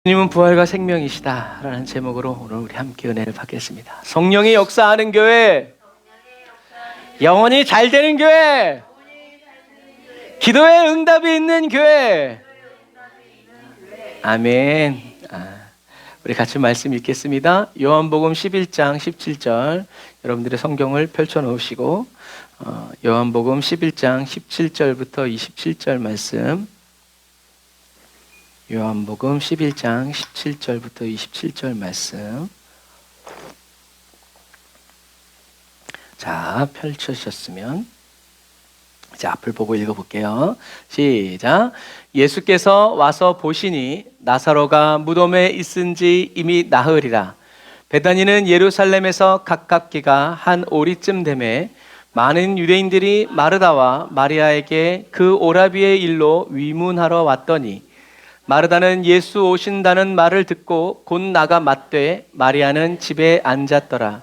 주님은 부활과 생명이시다 라는 제목으로 오늘 우리 함께 은혜를 받겠습니다. 성령이 역사하는 교회, 영원히 잘 되는 교회, 기도에 응답이 있는 교회. 아멘. 우리 같이 말씀 읽겠습니다. 요한복음 11장 17절, 여러분들의 성경을 펼쳐 놓으시고 요한복음 11장 17절부터 27절 말씀, 요한복음 11장 17절부터 27절 말씀. 자, 펼쳐주셨으면 이제 앞을 보고 읽어볼게요. 시작. 예수께서 와서 보시니 나사로가 무덤에 있은지 이미 나흘이라. 베다니는 예루살렘에서 가깝기가 한 오리쯤 되매 많은 유대인들이 마르다와 마리아에게 그 오라비의 일로 위문하러 왔더니, 마르다는 예수 오신다는 말을 듣고 곧 나가 맞되 마리아는 집에 앉았더라.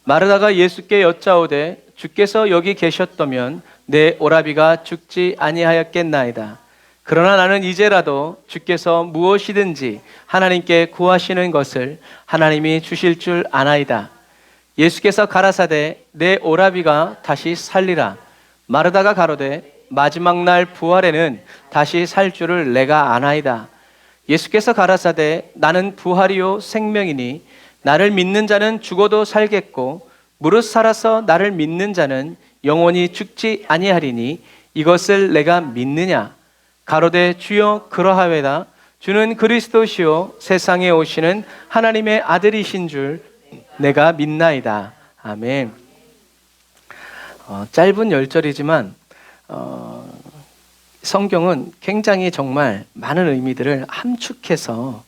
마르다가 예수께 여짜오되 주께서 여기 계셨다면 내 오라비가 죽지 아니하였겠나이다. 그러나 나는 이제라도 주께서 무엇이든지 하나님께 구하시는 것을 하나님이 주실 줄 아나이다. 예수께서 가라사대 내 오라비가 다시 살리라. 마르다가 가로되 마지막 날 부활에는 다시 살 줄을 내가 아나이다. 예수께서 가라사대 나는 부활이요 생명이니 나를 믿는 자는 죽어도 살겠고 무릇 살아서 나를 믿는 자는 영원히 죽지 아니하리니 이것을 내가 믿느냐. 가로되 주여 그러하외다. 주는 그리스도시요 세상에 오시는 하나님의 아들이신 줄 내가 믿나이다. 아멘. 짧은 10절이지만 성경은 굉장히 정말 많은 의미들을 함축해서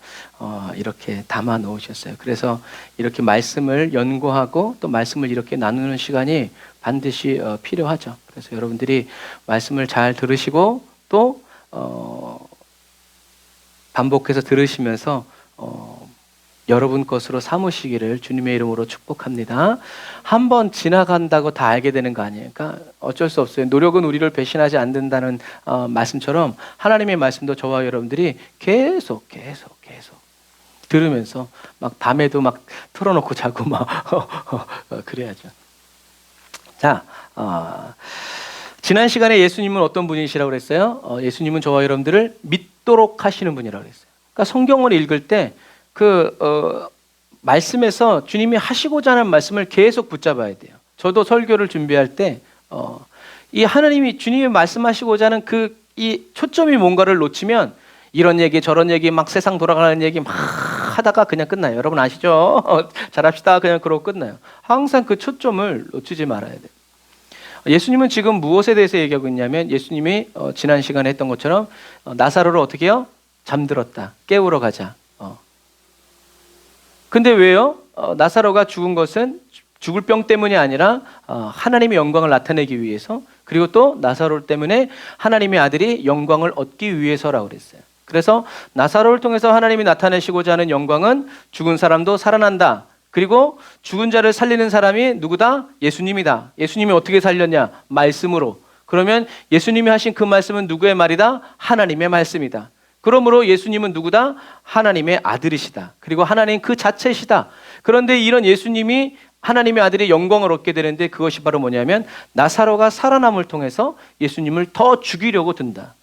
이렇게 담아 놓으셨어요. 그래서 이렇게 말씀을 연구하고 또 말씀을 이렇게 나누는 시간이 반드시 필요하죠. 그래서 여러분들이 말씀을 잘 들으시고 또 반복해서 들으시면서 여러분 것으로 삼으시기를 주님의 이름으로 축복합니다. 한번 지나간다고 다 알게 되는 거 아니에요. 그러니까 어쩔 수 없어요. 노력은 우리를 배신하지 않는다는 말씀처럼 하나님의 말씀도 저와 여러분들이 계속 들으면서 막 밤에도 막 틀어놓고 자고 막 그래야죠. 자, 지난 시간에 예수님은 어떤 분이시라고 그랬어요? 예수님은 저와 여러분들을 믿도록 하시는 분이라고 그랬어요. 그러니까 성경을 읽을 때 말씀에서 주님이 하시고자 하는 말씀을 계속 붙잡아야 돼요. 저도 설교를 준비할 때, 이 하나님이 주님이 말씀하시고자 하는 이 초점이 뭔가를 놓치면 이런 얘기 저런 얘기 막 세상 돌아가는 얘기 막 하다가 그냥 끝나요. 여러분 아시죠? 잘합시다. 그냥 그러고 끝나요. 항상 그 초점을 놓치지 말아야 돼요. 예수님은 지금 무엇에 대해서 얘기하고 있냐면 예수님이 지난 시간에 했던 것처럼 나사로를 어떻게 해요? 잠들었다. 깨우러 가자. 근데 왜요? 나사로가 죽은 것은 죽을 병 때문이 아니라 하나님의 영광을 나타내기 위해서, 그리고 또 나사로 때문에 하나님의 아들이 영광을 얻기 위해서라고 그랬어요. 그래서 나사로를 통해서 하나님이 나타내시고자 하는 영광은 죽은 사람도 살아난다. 그리고 죽은 자를 살리는 사람이 누구다? 예수님이다. 예수님이 어떻게 살렸냐? 말씀으로. 그러면 예수님이 하신 그 말씀은 누구의 말이다? 하나님의 말씀이다. 그러므로 예수님은 누구다? 하나님의 아들이시다. 그리고 하나님 그 자체시다. 그런데 이런 예수님이 하나님의 아들이 영광을 얻게 되는데 그것이 바로 뭐냐면 나사로가 살아남을 통해서 예수님을 더 죽이려고 든다.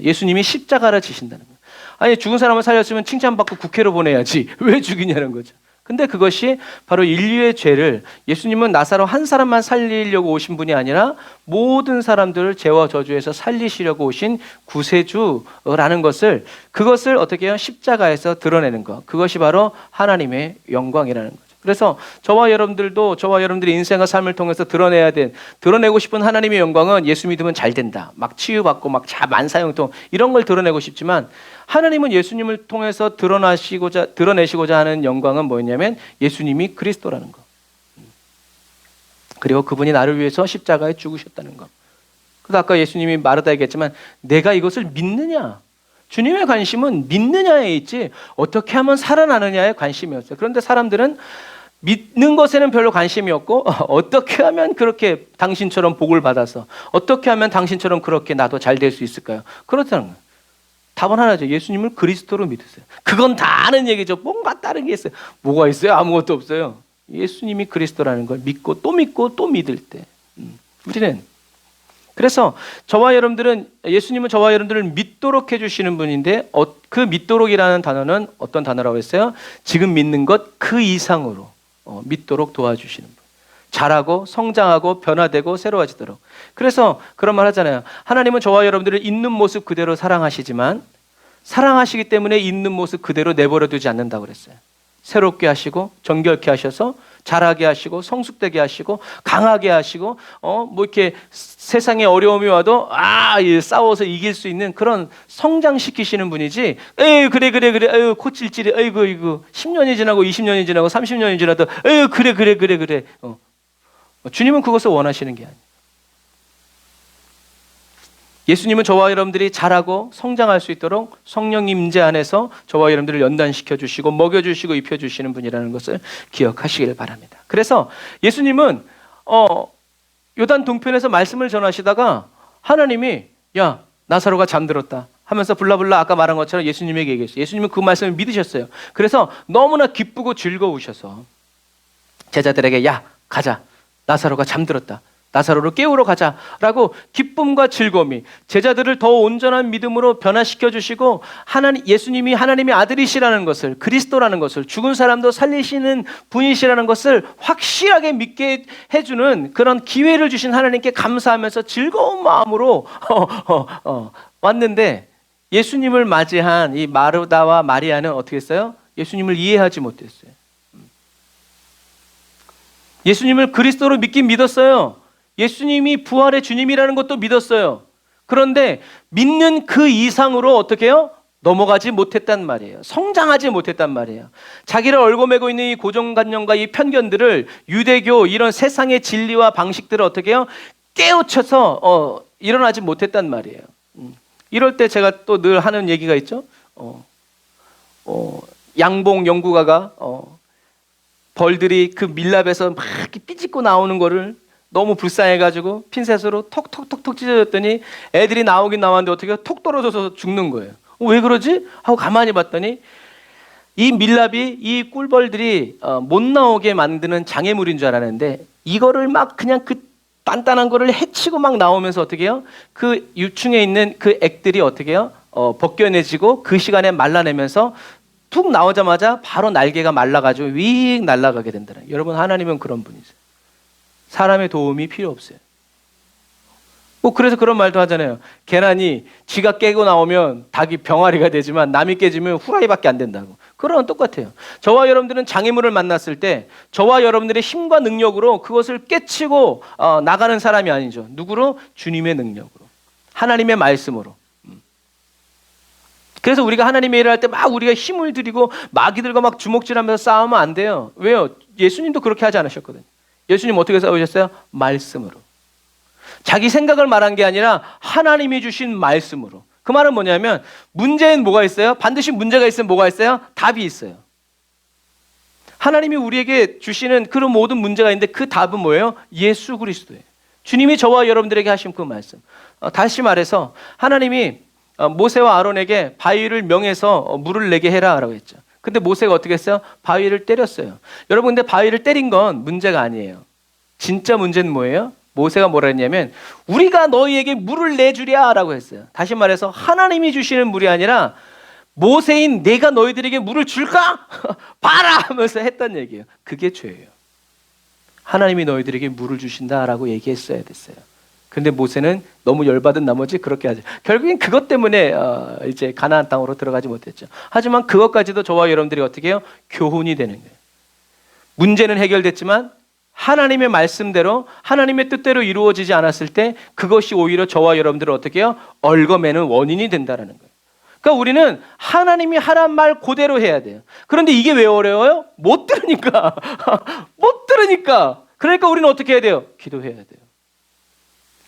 예수님이 십자가를 지신다는 거예요. 아니 죽은 사람을 살렸으면 칭찬받고 국회로 보내야지. 왜 죽이냐는 거죠. 근데 그것이 바로 인류의 죄를, 예수님은 나사로 한 사람만 살리려고 오신 분이 아니라 모든 사람들을 죄와 저주에서 살리시려고 오신 구세주라는 것을, 그것을 어떻게 해요? 십자가에서 드러내는 것. 그것이 바로 하나님의 영광이라는 거죠. 그래서 저와 여러분들의 인생과 삶을 통해서 드러내고 싶은 하나님의 영광은 예수 믿으면 잘 된다. 막 치유받고 막 만사형통 이런 걸 드러내고 싶지만, 하나님은 예수님을 통해서 드러내시고자 하는 영광은 뭐였냐면 예수님이 그리스도라는 것. 그리고 그분이 나를 위해서 십자가에 죽으셨다는 것. 그래서 아까 예수님이 마르다에게 했지만 내가 이것을 믿느냐? 주님의 관심은 믿느냐에 있지 어떻게 하면 살아나느냐에 관심이었어요. 그런데 사람들은 믿는 것에는 별로 관심이 없고 어떻게 하면 그렇게 당신처럼 복을 받아서 어떻게 하면 당신처럼 그렇게 나도 잘 될 수 있을까요? 그렇다는 거예요. 답은 하나죠. 예수님을 그리스도로 믿으세요. 그건 다 아는 얘기죠. 뭔가 다른 게 있어요. 뭐가 있어요? 아무것도 없어요. 예수님이 그리스도라는 걸 믿고 또 믿을 때 우리는, 그래서 저와 여러분들은, 예수님은 저와 여러분들을 믿도록 해주시는 분인데 그 믿도록이라는 단어는 어떤 단어라고 했어요? 지금 믿는 것 그 이상으로 믿도록 도와주시는 분. 자라고 성장하고 변화되고 새로워지도록. 그래서 그런 말 하잖아요. 하나님은 저와 여러분들을 있는 모습 그대로 사랑하시지만 사랑하시기 때문에 있는 모습 그대로 내버려 두지 않는다고 그랬어요. 새롭게 하시고 정결케 하셔서 자라게 하시고 성숙되게 하시고 강하게 하시고 뭐 이렇게 세상에 어려움이 와도 싸워서 이길 수 있는 그런 성장시키시는 분이지. 에이 그래 에이 코찔찔이 에이구 10년이 지나고 20년이 지나고 30년이 지나도 에이 그래 주님은 그것을 원하시는 게 아니에요. 예수님은 저와 여러분들이 자라고 성장할 수 있도록 성령 임재 안에서 저와 여러분들을 연단시켜 주시고 먹여 주시고 입혀 주시는 분이라는 것을 기억하시길 바랍니다. 그래서 예수님은 요단 동편에서 말씀을 전하시다가 하나님이 야 나사로가 잠들었다 하면서 블라블라 아까 말한 것처럼 예수님에게 얘기했어요. 예수님은 그 말씀을 믿으셨어요. 그래서 너무나 기쁘고 즐거우셔서 제자들에게 야 가자, 나사로가 잠들었다, 나사로를 깨우러 가자라고 기쁨과 즐거움이 제자들을 더 온전한 믿음으로 변화시켜 주시고 예수님이 하나님의 아들이시라는 것을, 그리스도라는 것을, 죽은 사람도 살리시는 분이시라는 것을 확실하게 믿게 해주는 그런 기회를 주신 하나님께 감사하면서 즐거운 마음으로 왔는데, 예수님을 맞이한 이 마르다와 마리아는 어떻게 했어요? 예수님을 이해하지 못했어요. 예수님을 그리스도로 믿긴 믿었어요. 예수님이 부활의 주님이라는 것도 믿었어요. 그런데 믿는 그 이상으로 어떻게 해요? 넘어가지 못했단 말이에요. 성장하지 못했단 말이에요. 자기를 얽어매고 있는 이 고정관념과 이 편견들을, 유대교 이런 세상의 진리와 방식들을 어떻게 해요? 깨우쳐서 일어나지 못했단 말이에요. 이럴 때 제가 또 늘 하는 얘기가 있죠. 양봉 연구가가 벌들이 그 밀랍에서 막 삐짓고 나오는 거를 너무 불쌍해가지고 핀셋으로 톡톡톡톡 찢어졌더니 애들이 나오긴 나왔는데 어떻게 톡 떨어져서 죽는 거예요. 왜 그러지? 하고 가만히 봤더니 이 밀랍이 이 꿀벌들이 못 나오게 만드는 장애물인 줄 알았는데 이거를 막 그냥 그 단단한 거를 해치고 막 나오면서 어떻게 해요? 그 유충에 있는 그 액들이 어떻게 해요? 벗겨내지고 그 시간에 말라내면서 툭 나오자마자 바로 날개가 말라가지고 윙 날아가게 된다는. 여러분, 하나님은 그런 분이세요. 사람의 도움이 필요 없어요. 그래서 그런 말도 하잖아요. 계란이 지가 깨고 나오면 닭이 병아리가 되지만 남이 깨지면 후라이밖에 안 된다고. 그런 똑같아요. 저와 여러분들은 장애물을 만났을 때 저와 여러분들의 힘과 능력으로 그것을 깨치고 나가는 사람이 아니죠. 누구로? 주님의 능력으로, 하나님의 말씀으로. 그래서 우리가 하나님의 일을 할 때 막 우리가 힘을 들이고 마귀들과 막 주먹질하면서 싸우면 안 돼요. 왜요? 예수님도 그렇게 하지 않으셨거든요. 예수님 어떻게 싸우셨어요? 말씀으로. 자기 생각을 말한 게 아니라 하나님이 주신 말씀으로. 그 말은 뭐냐면 문제는 뭐가 있어요? 반드시 문제가 있으면 뭐가 있어요? 답이 있어요. 하나님이 우리에게 주시는 그런 모든 문제가 있는데 그 답은 뭐예요? 예수 그리스도예요. 주님이 저와 여러분들에게 하신 그 말씀. 다시 말해서 하나님이 모세와 아론에게 바위를 명해서 물을 내게 해라 라고 했죠. 근데 모세가 어떻게 했어요? 바위를 때렸어요. 여러분, 근데 바위를 때린 건 문제가 아니에요. 진짜 문제는 뭐예요? 모세가 뭐라 했냐면 우리가 너희에게 물을 내주랴 라고 했어요. 다시 말해서 하나님이 주시는 물이 아니라 모세인 내가 너희들에게 물을 줄까? 봐라 하면서 했단 얘기예요. 그게 죄예요. 하나님이 너희들에게 물을 주신다라고 얘기했어야 됐어요. 근데 모세는 너무 열받은 나머지 그렇게 하죠. 결국엔 그것 때문에 이제 가나안 땅으로 들어가지 못했죠. 하지만 그것까지도 저와 여러분들이 어떻게 해요? 교훈이 되는 거예요. 문제는 해결됐지만 하나님의 말씀대로 하나님의 뜻대로 이루어지지 않았을 때 그것이 오히려 저와 여러분들을 어떻게 해요? 얽어매는 원인이 된다는 거예요. 그러니까 우리는 하나님이 하란 말 그대로 해야 돼요. 그런데 이게 왜 어려워요? 못 들으니까. 못 들으니까. 그러니까 우리는 어떻게 해야 돼요? 기도해야 돼요.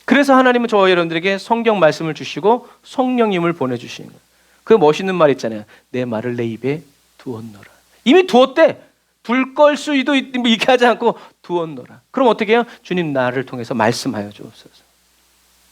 그래서 하나님은 저와 여러분들에게 성경 말씀을 주시고 성령님을 보내주시는 거예요. 그 멋있는 말 있잖아요. 내 말을 내 입에 두었노라. 이미 두었대. 둘 걸 수도 이렇게 하지 않고 두었노라. 그럼 어떻게 해요? 주님 나를 통해서 말씀하여 주옵소서.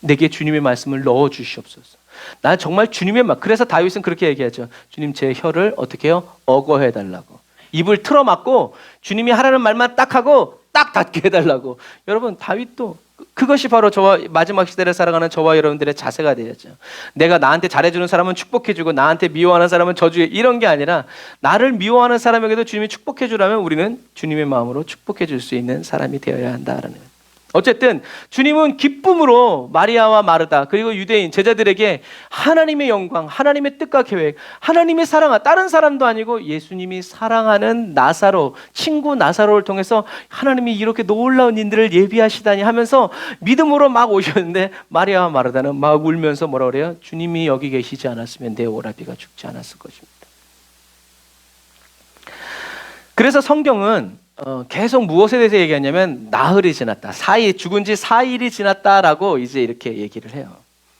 내게 주님의 말씀을 넣어 주시옵소서. 나 정말 주님의 말. 그래서 다윗은 그렇게 얘기하죠. 주님 제 혀를 어떻게 해요? 어거해 달라고. 입을 틀어막고 주님이 하라는 말만 딱 하고 딱 닫게 해달라고. 여러분 다윗도 그것이 바로 저와 마지막 시대를 살아가는 저와 여러분들의 자세가 되야죠. 내가 나한테 잘해주는 사람은 축복해주고 나한테 미워하는 사람은 저주해, 이런 게 아니라 나를 미워하는 사람에게도 주님이 축복해주라면 우리는 주님의 마음으로 축복해줄 수 있는 사람이 되어야 한다라는. 어쨌든 주님은 기쁨으로 마리아와 마르다 그리고 유대인 제자들에게 하나님의 영광, 하나님의 뜻과 계획, 하나님의 사랑, 다른 사람도 아니고 예수님이 사랑하는 나사로, 친구 나사로를 통해서 하나님이 이렇게 놀라운 일들을 예비하시다니 하면서 믿음으로 막 오셨는데, 마리아와 마르다는 막 울면서 뭐라 그래요? 주님이 여기 계시지 않았으면 내 오라비가 죽지 않았을 것입니다. 그래서 성경은 계속 무엇에 대해서 얘기하냐면 나흘이 지났다, 4일, 죽은 지 4일이 지났다라고 이제 이렇게 얘기를 해요.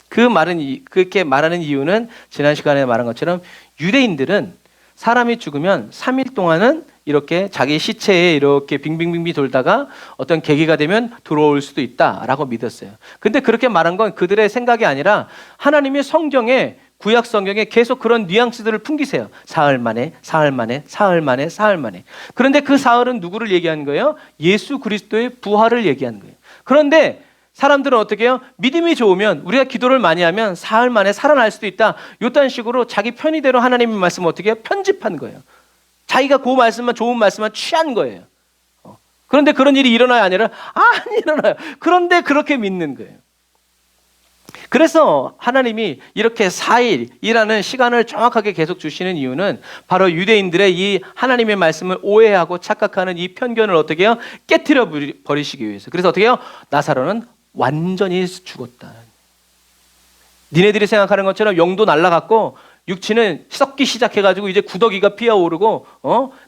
그 말은 그렇게 말하는 이유는 지난 시간에 말한 것처럼 유대인들은 사람이 죽으면 3일 동안은 이렇게 자기 시체에 이렇게 빙빙빙빙 돌다가 어떤 계기가 되면 들어올 수도 있다라고 믿었어요. 근데 그렇게 말한 건 그들의 생각이 아니라 하나님의 성경에, 구약 성경에 계속 그런 뉘앙스들을 풍기세요. 사흘 만에, 사흘 만에, 사흘 만에, 사흘 만에. 그런데 그 사흘은 누구를 얘기하는 거예요? 예수 그리스도의 부활을 얘기하는 거예요. 그런데 사람들은 어떻게 해요? 믿음이 좋으면, 우리가 기도를 많이 하면 사흘 만에 살아날 수도 있다, 이딴 식으로 자기 편의대로 하나님의 말씀을 어떻게 해요? 편집한 거예요. 자기가 그 말씀만, 좋은 말씀만 취한 거예요. 그런데 그런 일이 일어나야 아니라 안 일어나요. 그런데 그렇게 믿는 거예요. 그래서 하나님이 이렇게 4일이라는 시간을 정확하게 계속 주시는 이유는 바로 유대인들의 이 하나님의 말씀을 오해하고 착각하는 이 편견을 어떻게 해요? 깨트려 버리시기 위해서. 그래서 어떻게 해요? 나사로는 완전히 죽었다. 니네들이 생각하는 것처럼 영도 날아갔고 육체는 썩기 시작해가지고 이제 구더기가 피어오르고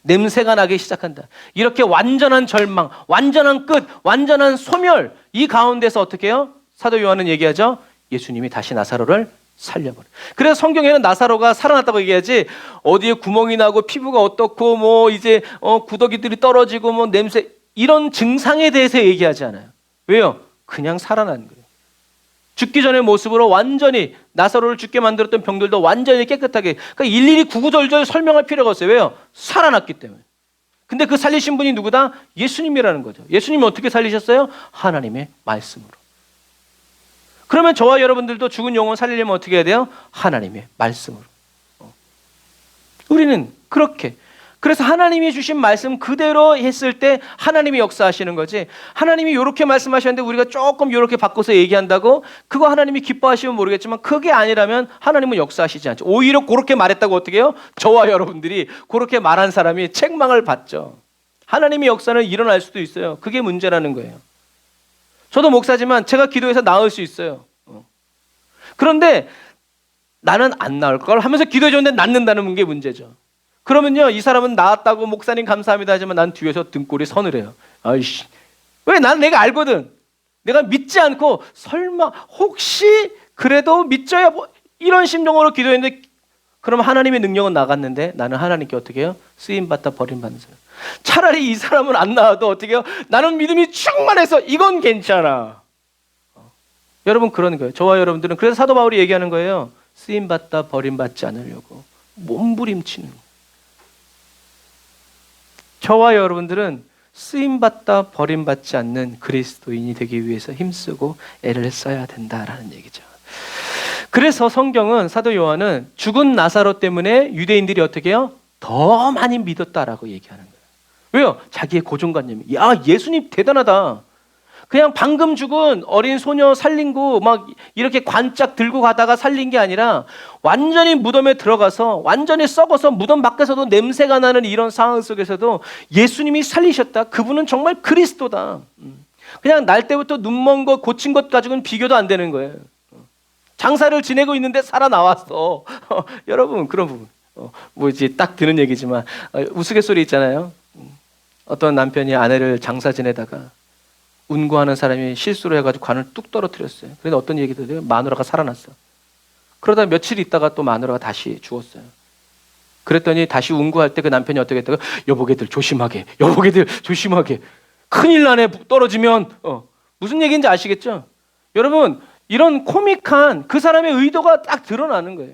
냄새가 나기 시작한다. 이렇게 완전한 절망, 완전한 끝, 완전한 소멸, 이 가운데서 어떻게 해요? 사도 요한은 얘기하죠. 예수님이 다시 나사로를 살려버려. 그래서 성경에는 나사로가 살아났다고 얘기하지, 어디에 구멍이 나고 피부가 어떻고 뭐 이제 구더기들이 떨어지고 뭐 냄새, 이런 증상에 대해서 얘기하지 않아요. 왜요? 그냥 살아난 거예요. 죽기 전의 모습으로 완전히, 나사로를 죽게 만들었던 병들도 완전히 깨끗하게, 그러니까 일일이 구구절절 설명할 필요가 없어요. 왜요? 살아났기 때문에. 근데 그 살리신 분이 누구다? 예수님이라는 거죠. 예수님이 어떻게 살리셨어요? 하나님의 말씀으로. 그러면 저와 여러분들도 죽은 영혼 살리려면 어떻게 해야 돼요? 하나님의 말씀으로. 우리는 그렇게, 그래서 하나님이 주신 말씀 그대로 했을 때 하나님이 역사하시는 거지, 하나님이 이렇게 말씀하셨는데 우리가 조금 이렇게 바꿔서 얘기한다고 그거 하나님이 기뻐하시면 모르겠지만 그게 아니라면 하나님은 역사하시지 않죠. 오히려 그렇게 말했다고 어떻게 해요? 저와 여러분들이 그렇게 말한 사람이 책망을 받죠. 하나님의 역사는 일어날 수도 있어요. 그게 문제라는 거예요. 저도 목사지만 제가 기도해서 나을 수 있어요. 그런데 나는 안 나을 걸 하면서 기도해 줬는데 낫는다는 게 문제죠. 그러면요, 이 사람은 나았다고 목사님 감사합니다 하지만 난 뒤에서 등골이 서늘해요. 아이씨, 왜? 난 내가 알거든. 내가 믿지 않고 설마 혹시 그래도 믿져야 뭐, 이런 심정으로 기도했는데, 그럼 하나님의 능력은 나갔는데 나는 하나님께 어떻게 해요? 쓰임받다 버림받는 사람. 차라리 이 사람은 안 나와도 어떻게 해요? 나는 믿음이 충만해서 이건 괜찮아. 여러분 그런 거예요. 저와 여러분들은 그래서 사도 바울이 얘기하는 거예요. 쓰임받다 버림받지 않으려고 몸부림치는 거예요. 저와 여러분들은 쓰임받다 버림받지 않는 그리스도인이 되기 위해서 힘쓰고 애를 써야 된다라는 얘기죠. 그래서 성경은, 사도 요한은 죽은 나사로 때문에 유대인들이 어떻게 해요? 더 많이 믿었다라고 얘기하는 거예요. 왜요? 자기의 고정관념이, 야, 예수님 대단하다. 그냥 방금 죽은 어린 소녀 살린 거 막 이렇게 관짝 들고 가다가 살린 게 아니라 완전히 무덤에 들어가서 완전히 썩어서 무덤 밖에서도 냄새가 나는 이런 상황 속에서도 예수님이 살리셨다. 그분은 정말 그리스도다. 그냥 날 때부터 눈먼 것, 고친 것 가지고는 비교도 안 되는 거예요. 장사를 지내고 있는데 살아나왔어. 여러분 그런 부분. 뭐지 딱 드는 얘기지만 우스갯소리 있잖아요. 어떤 남편이 아내를 장사 지내다가 운구하는 사람이 실수로 해가지고 관을 뚝 떨어뜨렸어요. 그런데 어떤 얘기도 해요? 마누라가 살아났어. 그러다 며칠 있다가 또 마누라가 다시 죽었어요. 그랬더니 다시 운구할 때 그 남편이 어떻게 했다고? 여보게들 조심하게, 여보게들 조심하게. 큰일 나네 떨어지면. 무슨 얘기인지 아시겠죠? 여러분 이런 코믹한 그 사람의 의도가 딱 드러나는 거예요.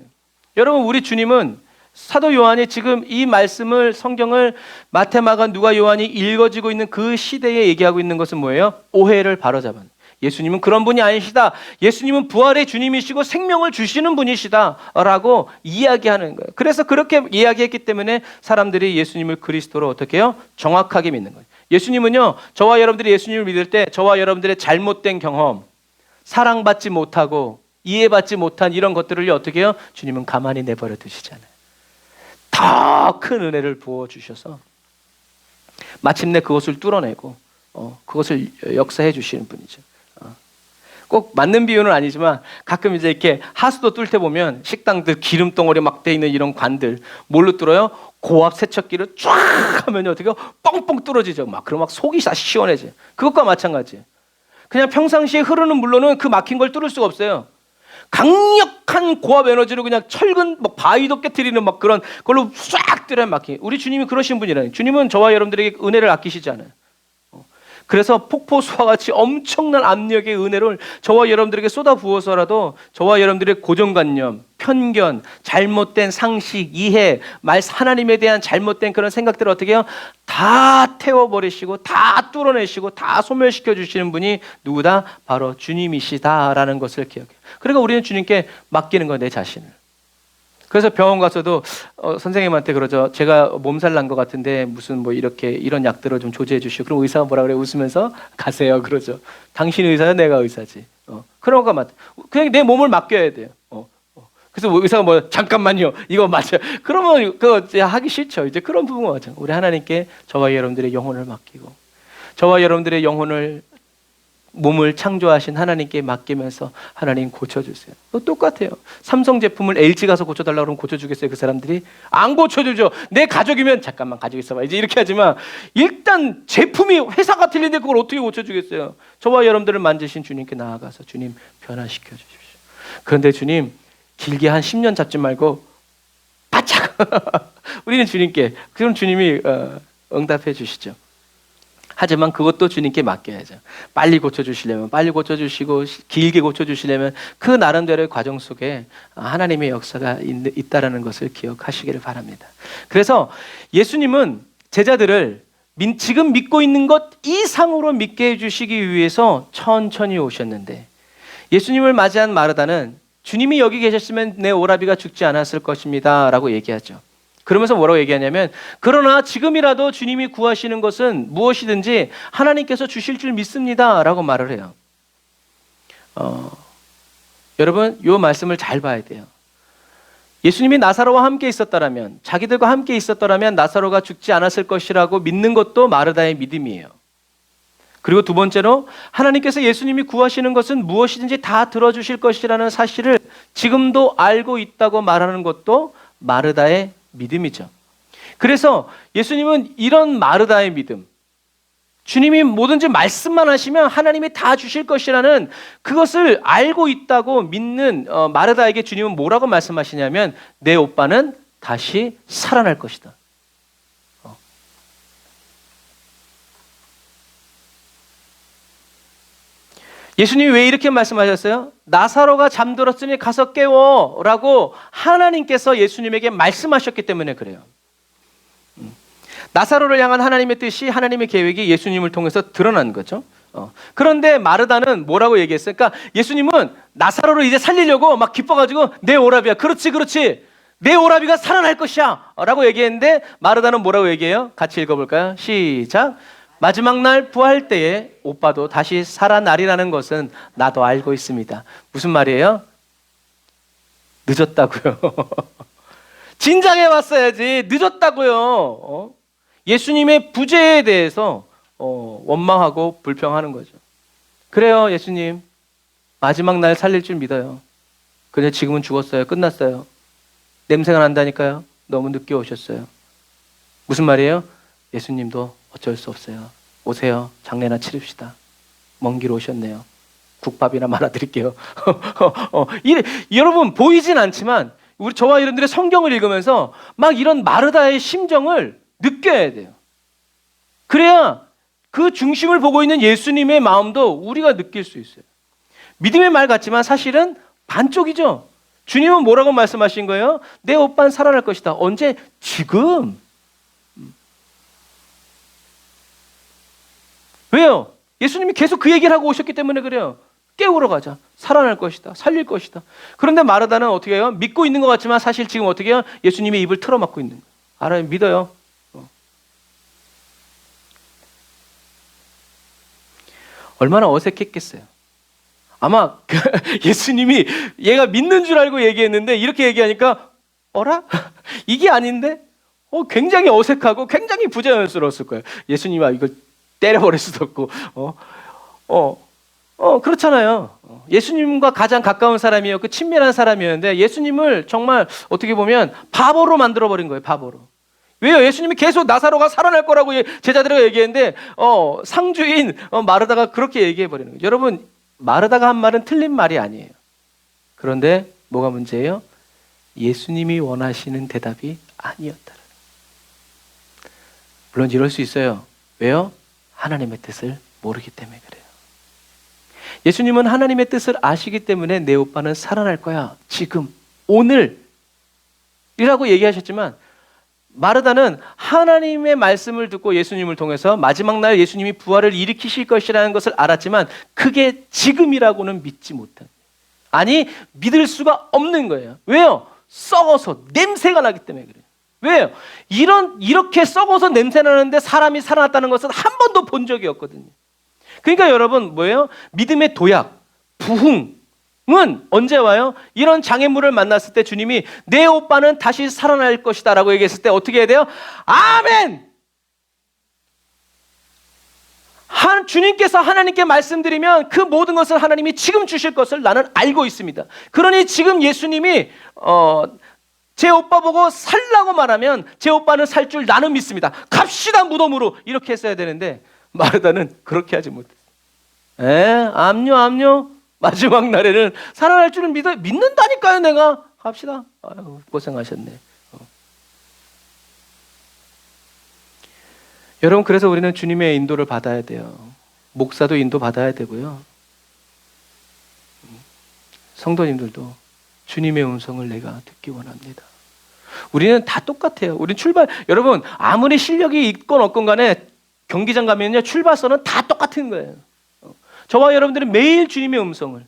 여러분, 우리 주님은 사도 요한이 지금 이 말씀을, 성경을 마태, 마가, 누가, 요한이 읽어지고 있는 그 시대에 얘기하고 있는 것은 뭐예요? 오해를 바로잡은. 예수님은 그런 분이 아니시다. 예수님은 부활의 주님이시고 생명을 주시는 분이시다 라고 이야기하는 거예요. 그래서 그렇게 이야기했기 때문에 사람들이 예수님을 그리스도로 어떻게 해요? 정확하게 믿는 거예요. 예수님은요, 저와 여러분들이 예수님을 믿을 때 저와 여러분들의 잘못된 경험, 사랑받지 못하고 이해받지 못한 이런 것들을 어떻게 해요? 주님은 가만히 내버려 두시잖아요. 더 큰 은혜를 부어주셔서 마침내 그것을 뚫어내고 그것을 역사해 주시는 분이죠. 꼭 맞는 비유는 아니지만 가끔 이제 이렇게 하수도 뚫을 때 보면 식당들 기름덩어리 막 돼 있는 이런 관들 뭘로 뚫어요? 고압 세척기를 쫙 하면 어떻게 뻥뻥 뚫어지죠. 막 그럼 막 속이 다 시원해져. 그것과 마찬가지예요. 그냥 평상시에 흐르는 물로는 그 막힌 걸 뚫을 수가 없어요. 강력한 고압 에너지로 그냥 철근 막 바위도 깨트리는 막 그런 걸로 쫙 뚫어야 막히. 우리 주님이 그러신 분이라니. 주님은 저와 여러분들에게 은혜를 아끼시지 않아요. 그래서 폭포수와 같이 엄청난 압력의 은혜를 저와 여러분들에게 쏟아 부어서라도 저와 여러분들의 고정관념, 편견, 잘못된 상식, 이해, 하나님에 대한 잘못된 그런 생각들을 어떻게 해요? 다 태워버리시고 다 뚫어내시고 다 소멸시켜 주시는 분이 누구다? 바로 주님이시다라는 것을 기억해요. 그러니까 우리는 주님께 맡기는 거예요, 내 자신을. 그래서 병원 가서도 선생님한테 그러죠. 제가 몸살 난 것 같은데 무슨 뭐 이렇게 이런 약들을 좀 조제해 주시오. 그럼 의사가 뭐라 그래? 웃으면서 가세요. 그러죠. 당신 의사야, 내가 의사지. 그런 거 맞아. 그냥 내 몸을 맡겨야 돼요. 그래서 의사가 뭐 잠깐만요. 이거 맞아요. 그러면 그거 이제 하기 싫죠. 이제 그런 부분은 맞아요. 우리 하나님께 저와 여러분들의 영혼을 맡기고 저와 여러분들의 영혼을 몸을 창조하신 하나님께 맡기면서 하나님 고쳐주세요. 똑같아요. 삼성 제품을 LG 가서 고쳐달라고 그러면 고쳐주겠어요? 그 사람들이? 안 고쳐주죠. 내 가족이면 잠깐만 가지고 있어봐. 이제 이렇게 하지만 일단 제품이 회사가 틀린데 그걸 어떻게 고쳐주겠어요? 저와 여러분들을 만드신 주님께 나아가서 주님 변화시켜 주십시오. 그런데 주님 길게 한 10년 잡지 말고 바짝 우리는 주님께 그럼 주님이 응답해 주시죠. 하지만 그것도 주님께 맡겨야죠. 빨리 고쳐주시려면 빨리 고쳐주시고 길게 고쳐주시려면 그 나름대로의 과정 속에 하나님의 역사가 있다는 것을 기억하시기를 바랍니다. 그래서 예수님은 제자들을 지금 믿고 있는 것 이상으로 믿게 해주시기 위해서 천천히 오셨는데 예수님을 맞이한 마르다는 주님이 여기 계셨으면 내 오라비가 죽지 않았을 것입니다 라고 얘기하죠. 그러면서 뭐라고 얘기하냐면 그러나 지금이라도 주님이 구하시는 것은 무엇이든지 하나님께서 주실 줄 믿습니다 라고 말을 해요. 여러분 이 말씀을 잘 봐야 돼요. 예수님이 나사로와 함께 있었다라면 자기들과 함께 있었더라면 나사로가 죽지 않았을 것이라고 믿는 것도 마르다의 믿음이에요. 그리고 두 번째로 하나님께서 예수님이 구하시는 것은 무엇이든지 다 들어주실 것이라는 사실을 지금도 알고 있다고 말하는 것도 마르다의 믿음이죠. 그래서 예수님은 이런 마르다의 믿음, 주님이 뭐든지 말씀만 하시면 하나님이 다 주실 것이라는 그것을 알고 있다고 믿는 마르다에게 주님은 뭐라고 말씀하시냐면 내 오빠는 다시 살아날 것이다. 예수님이 왜 이렇게 말씀하셨어요? 나사로가 잠들었으니 가서 깨워라고 하나님께서 예수님에게 말씀하셨기 때문에 그래요. 나사로를 향한 하나님의 뜻이 하나님의 계획이 예수님을 통해서 드러난 거죠. 그런데 마르다는 뭐라고 얘기했어요? 그러니까 예수님은 나사로를 이제 살리려고 막 기뻐가지고 내 오라비야. 그렇지 그렇지. 내 오라비가 살아날 것이야 라고 얘기했는데 마르다는 뭐라고 얘기해요? 같이 읽어볼까요? 시작. 마지막 날 부활 때에 오빠도 다시 살아나리라는 것은 나도 알고 있습니다. 무슨 말이에요? 늦었다고요. 진작에 왔어야지. 늦었다고요. 예수님의 부재에 대해서 원망하고 불평하는 거죠. 그래요, 예수님. 마지막 날 살릴 줄 믿어요. 근데 지금은 죽었어요. 끝났어요. 냄새가 난다니까요. 너무 늦게 오셨어요. 무슨 말이에요? 예수님도 어쩔 수 없어요. 오세요. 장례나 치릅시다. 먼 길 오셨네요. 국밥이나 말아드릴게요. 여러분 보이진 않지만 우리 저와 여러분들의 성경을 읽으면서 막 이런 마르다의 심정을 느껴야 돼요. 그래야 그 중심을 보고 있는 예수님의 마음도 우리가 느낄 수 있어요. 믿음의 말 같지만 사실은 반쪽이죠. 주님은 뭐라고 말씀하신 거예요? 내 오빠는 살아날 것이다. 언제? 지금. 왜요? 예수님이 계속 그 얘기를 하고 오셨기 때문에 그래요. 깨우러 가자. 살아날 것이다. 살릴 것이다. 그런데 마르다는 어떻게 해요? 믿고 있는 것 같지만 사실 지금 어떻게 해요? 예수님의 입을 틀어막고 있는 거예요. 알아요? 믿어요. 얼마나 어색했겠어요. 아마 예수님이 얘가 믿는 줄 알고 얘기했는데 이렇게 얘기하니까 어라? 이게 아닌데? 굉장히 어색하고 굉장히 부자연스러웠을 거예요. 예수님아 이걸 때려버릴 수도 없고 그렇잖아요. 예수님과 가장 가까운 사람이었고 친밀한 사람이었는데 예수님을 정말 어떻게 보면 바보로 만들어버린 거예요. 바보로. 왜요? 예수님이 계속 나사로가 살아날 거라고 제자들에게 얘기했는데 상주인 마르다가 그렇게 얘기해버리는 거예요. 여러분, 마르다가 한 말은 틀린 말이 아니에요. 그런데 뭐가 문제예요? 예수님이 원하시는 대답이 아니었다. 물론 이럴 수 있어요. 왜요? 하나님의 뜻을 모르기 때문에 그래요. 예수님은 하나님의 뜻을 아시기 때문에 내 오빠는 살아날 거야. 지금, 오늘 이라고 얘기하셨지만 마르다는 하나님의 말씀을 듣고 예수님을 통해서 마지막 날 예수님이 부활을 일으키실 것이라는 것을 알았지만 그게 지금이라고는 믿지 못한, 아니 믿을 수가 없는 거예요. 왜요? 썩어서 냄새가 나기 때문에 그래요. 왜요? 이렇게 썩어서 냄새 나는데 사람이 살아났다는 것은 한 번도 본 적이 없거든요. 그러니까 여러분 뭐예요? 믿음의 도약, 부흥은 언제 와요? 이런 장애물을 만났을 때 주님이 내 오빠는 다시 살아날 것이다 라고 얘기했을 때 어떻게 해야 돼요? 아멘! 주님께서 하나님께 말씀드리면 그 모든 것을 하나님이 지금 주실 것을 나는 알고 있습니다. 그러니 지금 예수님이 제 오빠 보고 살라고 말하면 제 오빠는 살 줄 나는 믿습니다. 갑시다 무덤으로, 이렇게 했어야 되는데 마르다는 그렇게 하지 못했어요. 암요. 마지막 날에는 살아날 줄은 믿는다니까요. 내가 갑시다. 아유, 고생하셨네. 여러분, 그래서 우리는 주님의 인도를 받아야 돼요. 목사도 인도 받아야 되고요. 성도님들도 주님의 음성을 내가 듣기 원합니다. 우리는 다 똑같아요. 우리 여러분 아무리 실력이 있건 없건 간에 경기장 가면요 출발선은 다 똑같은 거예요. 저와 여러분들은 매일 주님의 음성을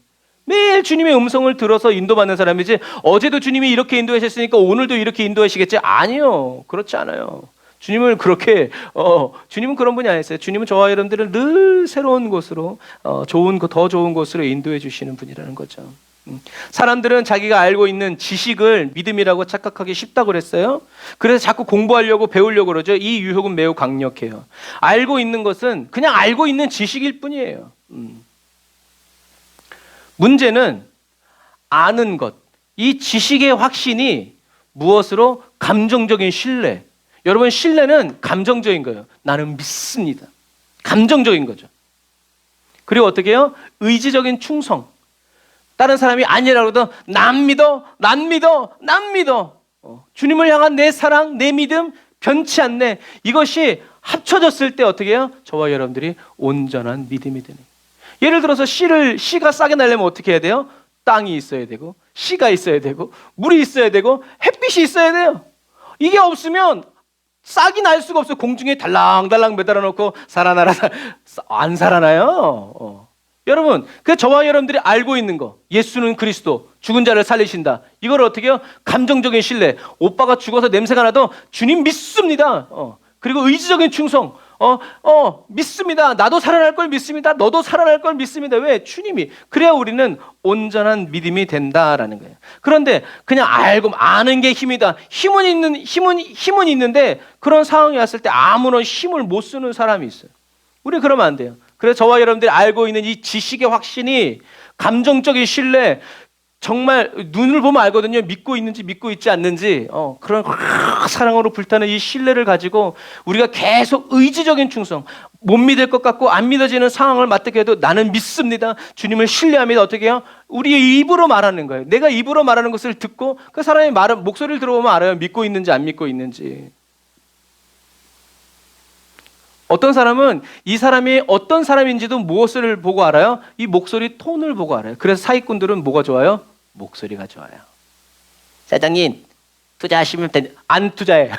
들어서 인도받는 사람이지, 어제도 주님이 이렇게 인도하셨으니까 오늘도 이렇게 인도하시겠지? 아니요. 그렇지 않아요. 주님은 그런 분이 아니었어요. 주님은 저와 여러분들을 늘 새로운 곳으로, 더 좋은 곳으로 인도해 주시는 분이라는 거죠. 사람들은 자기가 알고 있는 지식을 믿음이라고 착각하기 쉽다고 그랬어요. 그래서 자꾸 공부하려고 배우려고 그러죠. 이 유혹은 매우 강력해요. 알고 있는 것은 그냥 알고 있는 지식일 뿐이에요. 문제는 아는 것, 이 지식의 확신이 무엇으로? 감정적인 신뢰. 여러분, 신뢰는 감정적인 거예요. 나는 믿습니다. 감정적인 거죠. 그리고 어떻게 해요? 의지적인 충성. 다른 사람이 아니라고 해도 난 믿어. 주님을 향한 내 사랑, 내 믿음 변치 않네. 이것이 합쳐졌을 때 어떻게 해요? 저와 여러분들이 온전한 믿음이 되는 거예요. 예를 들어서 씨가 싹이 나려면 어떻게 해야 돼요? 땅이 있어야 되고, 씨가 있어야 되고, 물이 있어야 되고, 햇빛이 있어야 돼요. 이게 없으면 싹이 날 수가 없어요. 공중에 달랑달랑 매달아 놓고 살아나라, 안 살아나요. 여러분, 그 저와 여러분들이 알고 있는 거, 예수는 그리스도, 죽은 자를 살리신다. 이걸 어떻게 해요? 감정적인 신뢰. 오빠가 죽어서 냄새가 나도 주님 믿습니다. 그리고 의지적인 충성. 믿습니다. 나도 살아날 걸 믿습니다. 너도 살아날 걸 믿습니다. 왜? 주님이. 그래야 우리는 온전한 믿음이 된다라는 거예요. 그런데 그냥 알고 아는 게 힘이다. 힘은 있는데 그런 상황이 왔을 때 아무런 힘을 못 쓰는 사람이 있어요. 우리 그러면 안 돼요. 그래서 저와 여러분들이 알고 있는 이 지식의 확신이, 감정적인 신뢰, 정말 눈을 보면 알거든요. 믿고 있는지 믿고 있지 않는지. 그런 사랑으로 불타는 이 신뢰를 가지고 우리가 계속 의지적인 충성, 못 믿을 것 같고 안 믿어지는 상황을 맞게 해도 나는 믿습니다. 주님을 신뢰합니다. 어떻게 해요? 우리의 입으로 말하는 거예요. 내가 입으로 말하는 것을 듣고 그 사람이 목소리를 들어보면 알아요. 믿고 있는지 안 믿고 있는지. 어떤 사람은 이 사람이 어떤 사람인지도 무엇을 보고 알아요? 이 목소리 톤을 보고 알아요. 그래서 사기꾼들은 뭐가 좋아요? 목소리가 좋아요. 사장님 투자하시면 안 투자해.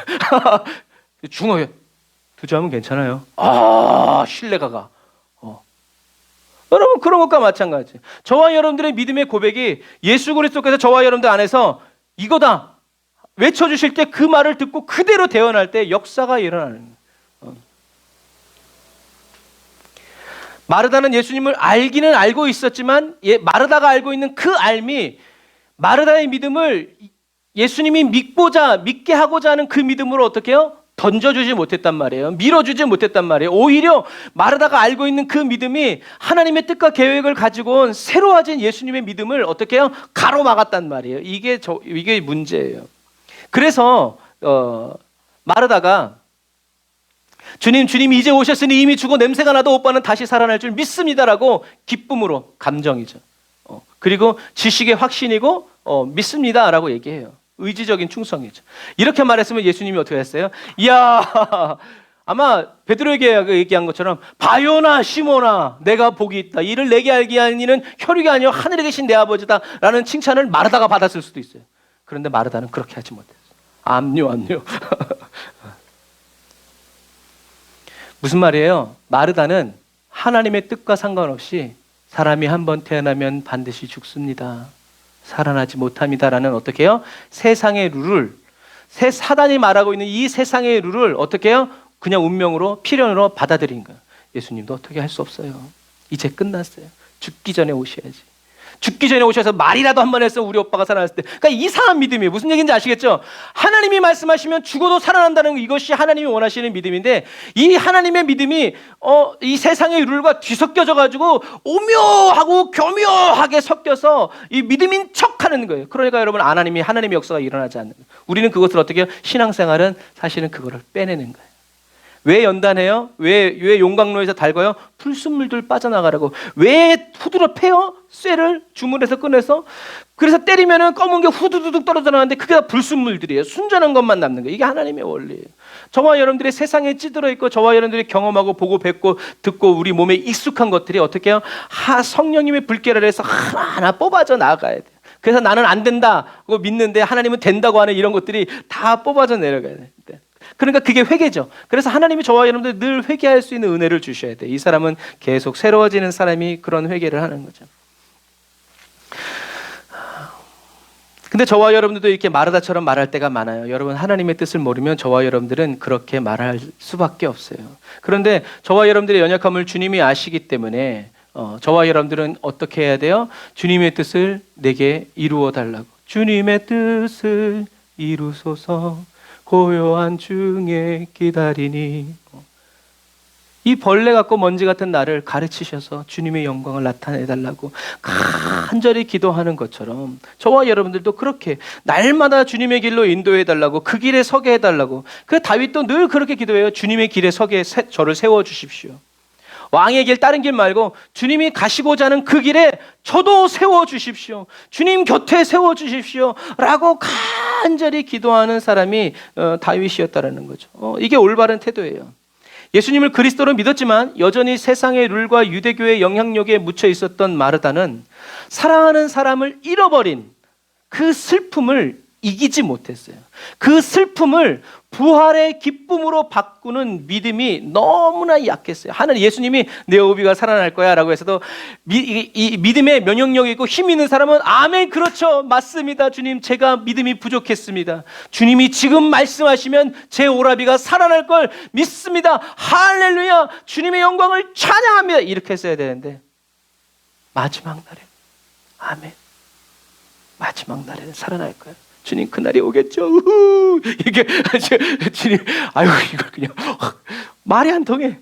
중어에 투자하면 괜찮아요. 신뢰가 가. 여러분 그런 것과 마찬가지. 저와 여러분들의 믿음의 고백이 예수 그리스도께서 저와 여러분들 안에서 이거다 외쳐주실 때 그 말을 듣고 그대로 대언할 때 역사가 일어나는 거예요. 마르다는 예수님을 알기는 알고 있었지만 마르다가 알고 있는 그 알미, 마르다의 믿음을 예수님이 믿게 하고자 하는 그 믿음으로 어떻게 해요? 던져주지 못했단 말이에요. 밀어주지 못했단 말이에요. 오히려 마르다가 알고 있는 그 믿음이 하나님의 뜻과 계획을 가지고 온 새로워진 예수님의 믿음을 어떻게 해요? 가로막았단 말이에요. 이게 문제예요. 그래서 마르다가 주님이 이제 오셨으니 이미 죽어 냄새가 나도 오빠는 다시 살아날 줄 믿습니다라고 기쁨으로 감정이죠. 그리고 지식의 확신이고 믿습니다라고 얘기해요. 의지적인 충성이죠. 이렇게 말했으면 예수님이 어떻게 했어요? 이야, 아마 베드로에게 얘기한 것처럼 바요나 시몬아 내가 복이 있다. 이를 내게 알게 한 이는 혈육이 아니요 하늘에 계신 내 아버지다 라는 칭찬을 마르다가 받았을 수도 있어요. 그런데 마르다는 그렇게 하지 못했어요. 압류. 무슨 말이에요? 마르다는 하나님의 뜻과 상관없이 사람이 한번 태어나면 반드시 죽습니다. 살아나지 못합니다라는 어떻게 해요? 세상의 룰을 사단이 말하고 있는 이 세상의 룰을 어떻게 해요? 그냥 운명으로 필연으로 받아들인 거예요. 예수님도 어떻게 할 수 없어요. 이제 끝났어요. 죽기 전에 오셔야지. 죽기 전에 오셔서 말이라도 한 번 했으면 우리 오빠가 살아났을 때. 그러니까 이상한 믿음이에요. 무슨 얘기인지 아시겠죠? 하나님이 말씀하시면 죽어도 살아난다는 이것이 하나님이 원하시는 믿음인데 이 하나님의 믿음이 이 세상의 룰과 뒤섞여져 가지고 오묘하고 교묘하게 섞여서 이 믿음인 척하는 거예요. 그러니까 여러분 하나님의 역사가 일어나지 않는 거예요. 우리는 그것을 어떻게 해요? 신앙생활은 사실은 그거를 빼내는 거예요. 왜 연단해요? 왜 용광로에서 달궈요? 불순물들 빠져나가라고. 왜 후드로 패요? 쇠를 주문해서 꺼내서. 그래서 때리면은 검은 게 후두두둑 떨어져 나가는데 그게 다 불순물들이에요. 순전한 것만 남는 거예요. 이게 하나님의 원리예요. 저와 여러분들이 세상에 찌들어 있고 저와 여러분들이 경험하고 보고 뵙고 듣고 우리 몸에 익숙한 것들이 어떻게 해요? 성령님의 불길을 해서 하나하나 뽑아져 나가야 돼요. 그래서 나는 안 된다고 믿는데 하나님은 된다고 하는 이런 것들이 다 뽑아져 내려가야 돼요. 그러니까 그게 회개죠. 그래서 하나님이 저와 여러분들 늘 회개할 수 있는 은혜를 주셔야 돼요. 이 사람은 계속 새로워지는 사람이 그런 회개를 하는 거죠. 근데 저와 여러분들도 이렇게 마르다처럼 말할 때가 많아요. 여러분 하나님의 뜻을 모르면 저와 여러분들은 그렇게 말할 수밖에 없어요. 그런데 저와 여러분들의 연약함을 주님이 아시기 때문에 저와 여러분들은 어떻게 해야 돼요? 주님의 뜻을 내게 이루어 달라고. 주님의 뜻을 이루소서 고요한 중에 기다리니. 이 벌레 같고 먼지 같은 나를 가르치셔서 주님의 영광을 나타내달라고 간절히 기도하는 것처럼 저와 여러분들도 그렇게 날마다 주님의 길로 인도해달라고, 그 길에 서게 해달라고. 그 다윗도 늘 그렇게 기도해요. 주님의 길에 서게 저를 세워주십시오. 왕의 길, 다른 길 말고 주님이 가시고자 하는 그 길에 저도 세워주십시오. 주님 곁에 세워주십시오 라고 간절히 기도하는 사람이 다윗이었다라는 거죠. 이게 올바른 태도예요. 예수님을 그리스도로 믿었지만 여전히 세상의 룰과 유대교의 영향력에 묻혀 있었던 마르다는 사랑하는 사람을 잃어버린 그 슬픔을 이기지 못했어요. 그 슬픔을 부활의 기쁨으로 바꾸는 믿음이 너무나 약했어요. 예수님이 내 오비가 살아날 거야 라고 해서도 이 믿음의 면역력이 있고 힘 있는 사람은 아멘, 그렇죠, 맞습니다 주님, 제가 믿음이 부족했습니다. 주님이 지금 말씀하시면 제 오라비가 살아날 걸 믿습니다. 할렐루야, 주님의 영광을 찬양합니다. 이렇게 했어야 되는데 마지막 날에 아멘, 마지막 날에는 살아날 거예요. 주님 그날이 오겠죠. 이게 주님, 아유 이걸 그냥 말이 안 통해.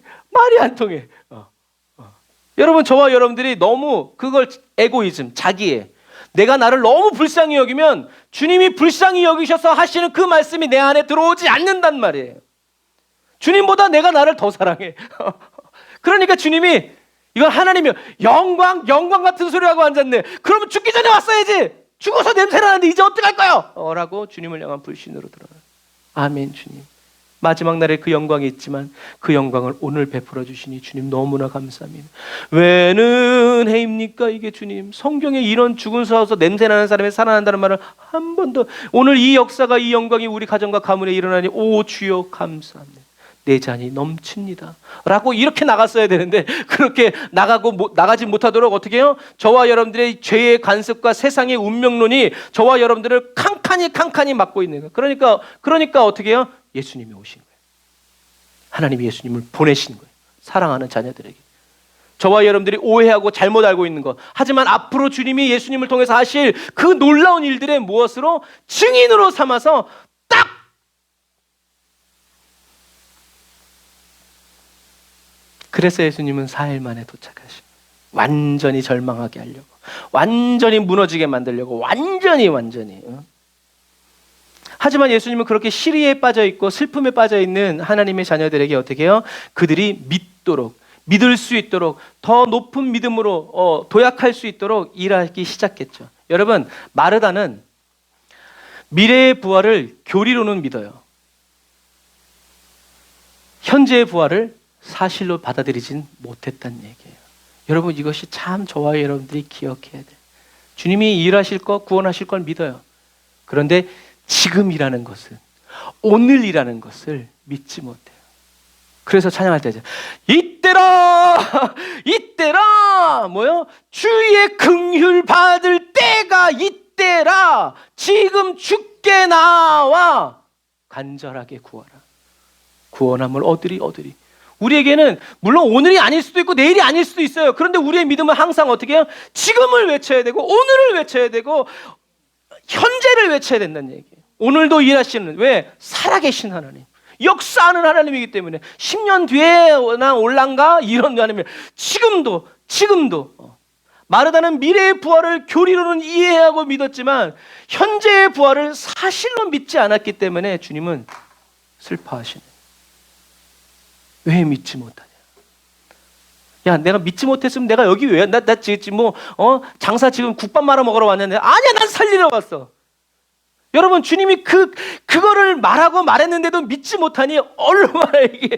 여러분 저와 여러분들이 너무 그걸 에고이즘, 자기애, 내가 나를 너무 불쌍히 여기면 주님이 불쌍히 여기셔서 하시는 그 말씀이 내 안에 들어오지 않는단 말이에요. 주님보다 내가 나를 더 사랑해. 그러니까 주님이 이건 하나님이 영광 같은 소리하고 앉았네. 그러면 죽기 전에 왔어야지. 죽어서 냄새 나는데 이제 어떡할 거요? 라고 주님을 향한 불신으로 들어요. 아멘 주님. 마지막 날에 그 영광이 있지만 그 영광을 오늘 베풀어 주시니 주님 너무나 감사합니다. 왜는 해입니까 이게 주님? 성경에 이런 죽은 사와서 냄새나는 사람이 살아난다는 말을 한 번도, 오늘 이 역사가, 이 영광이 우리 가정과 가문에 일어나니 오 주여 감사합니다. 내 잔이 넘칩니다 라고 이렇게 나갔어야 되는데, 그렇게 나가지 못하도록 어떻게 해요? 저와 여러분들의 죄의 관습과 세상의 운명론이 저와 여러분들을 칸칸이 막고 있는 거예요. 그러니까 어떻게 해요? 예수님이 오신 거예요. 하나님이 예수님을 보내신 거예요. 사랑하는 자녀들에게. 저와 여러분들이 오해하고 잘못 알고 있는 것, 하지만 앞으로 주님이 예수님을 통해서 하실 그 놀라운 일들의 무엇으로? 증인으로 삼아서 딱 그래서 예수님은 4일 만에 도착하시고 완전히 절망하게 하려고, 완전히 무너지게 만들려고, 완전히 하지만 예수님은 그렇게 시리에 빠져 있고 슬픔에 빠져 있는 하나님의 자녀들에게 어떻게 해요? 그들이 믿을 수 있도록 더 높은 믿음으로 도약할 수 있도록 일하기 시작했죠. 여러분, 마르다는 미래의 부활을 교리로는 믿어요. 현재의 부활을 사실로 받아들이진 못했다는 얘기예요. 여러분, 이것이 참 저와 여러분들이 기억해야 돼요. 주님이 일하실 것, 구원하실 걸 믿어요. 그런데 지금이라는 것은, 오늘이라는 것을 믿지 못해요. 그래서 찬양할 때죠. 이때라 뭐요? 주의 긍휼 받을 때가 이때라. 지금 주께 나와 간절하게 구하라. 구원함을 얻으리. 우리에게는 물론 오늘이 아닐 수도 있고 내일이 아닐 수도 있어요. 그런데 우리의 믿음은 항상 어떻게 해요? 지금을 외쳐야 되고, 오늘을 외쳐야 되고, 현재를 외쳐야 된다는 얘기예요. 오늘도 일하시는, 왜? 살아계신 하나님, 역사하는 하나님이기 때문에 10년 뒤에나 올란가 이런 하나님, 지금도 마르다는 미래의 부활을 교리로는 이해하고 믿었지만 현재의 부활을 사실로 믿지 않았기 때문에 주님은 슬퍼하시네. 왜 믿지 못하냐? 야, 내가 믿지 못했으면 내가 여기 왜? 나 지금 장사 지금 국밥 말아 먹으러 왔는데, 아니야, 난 살리러 왔어. 여러분, 주님이 그거를 말했는데도 믿지 못하니 얼마나 이게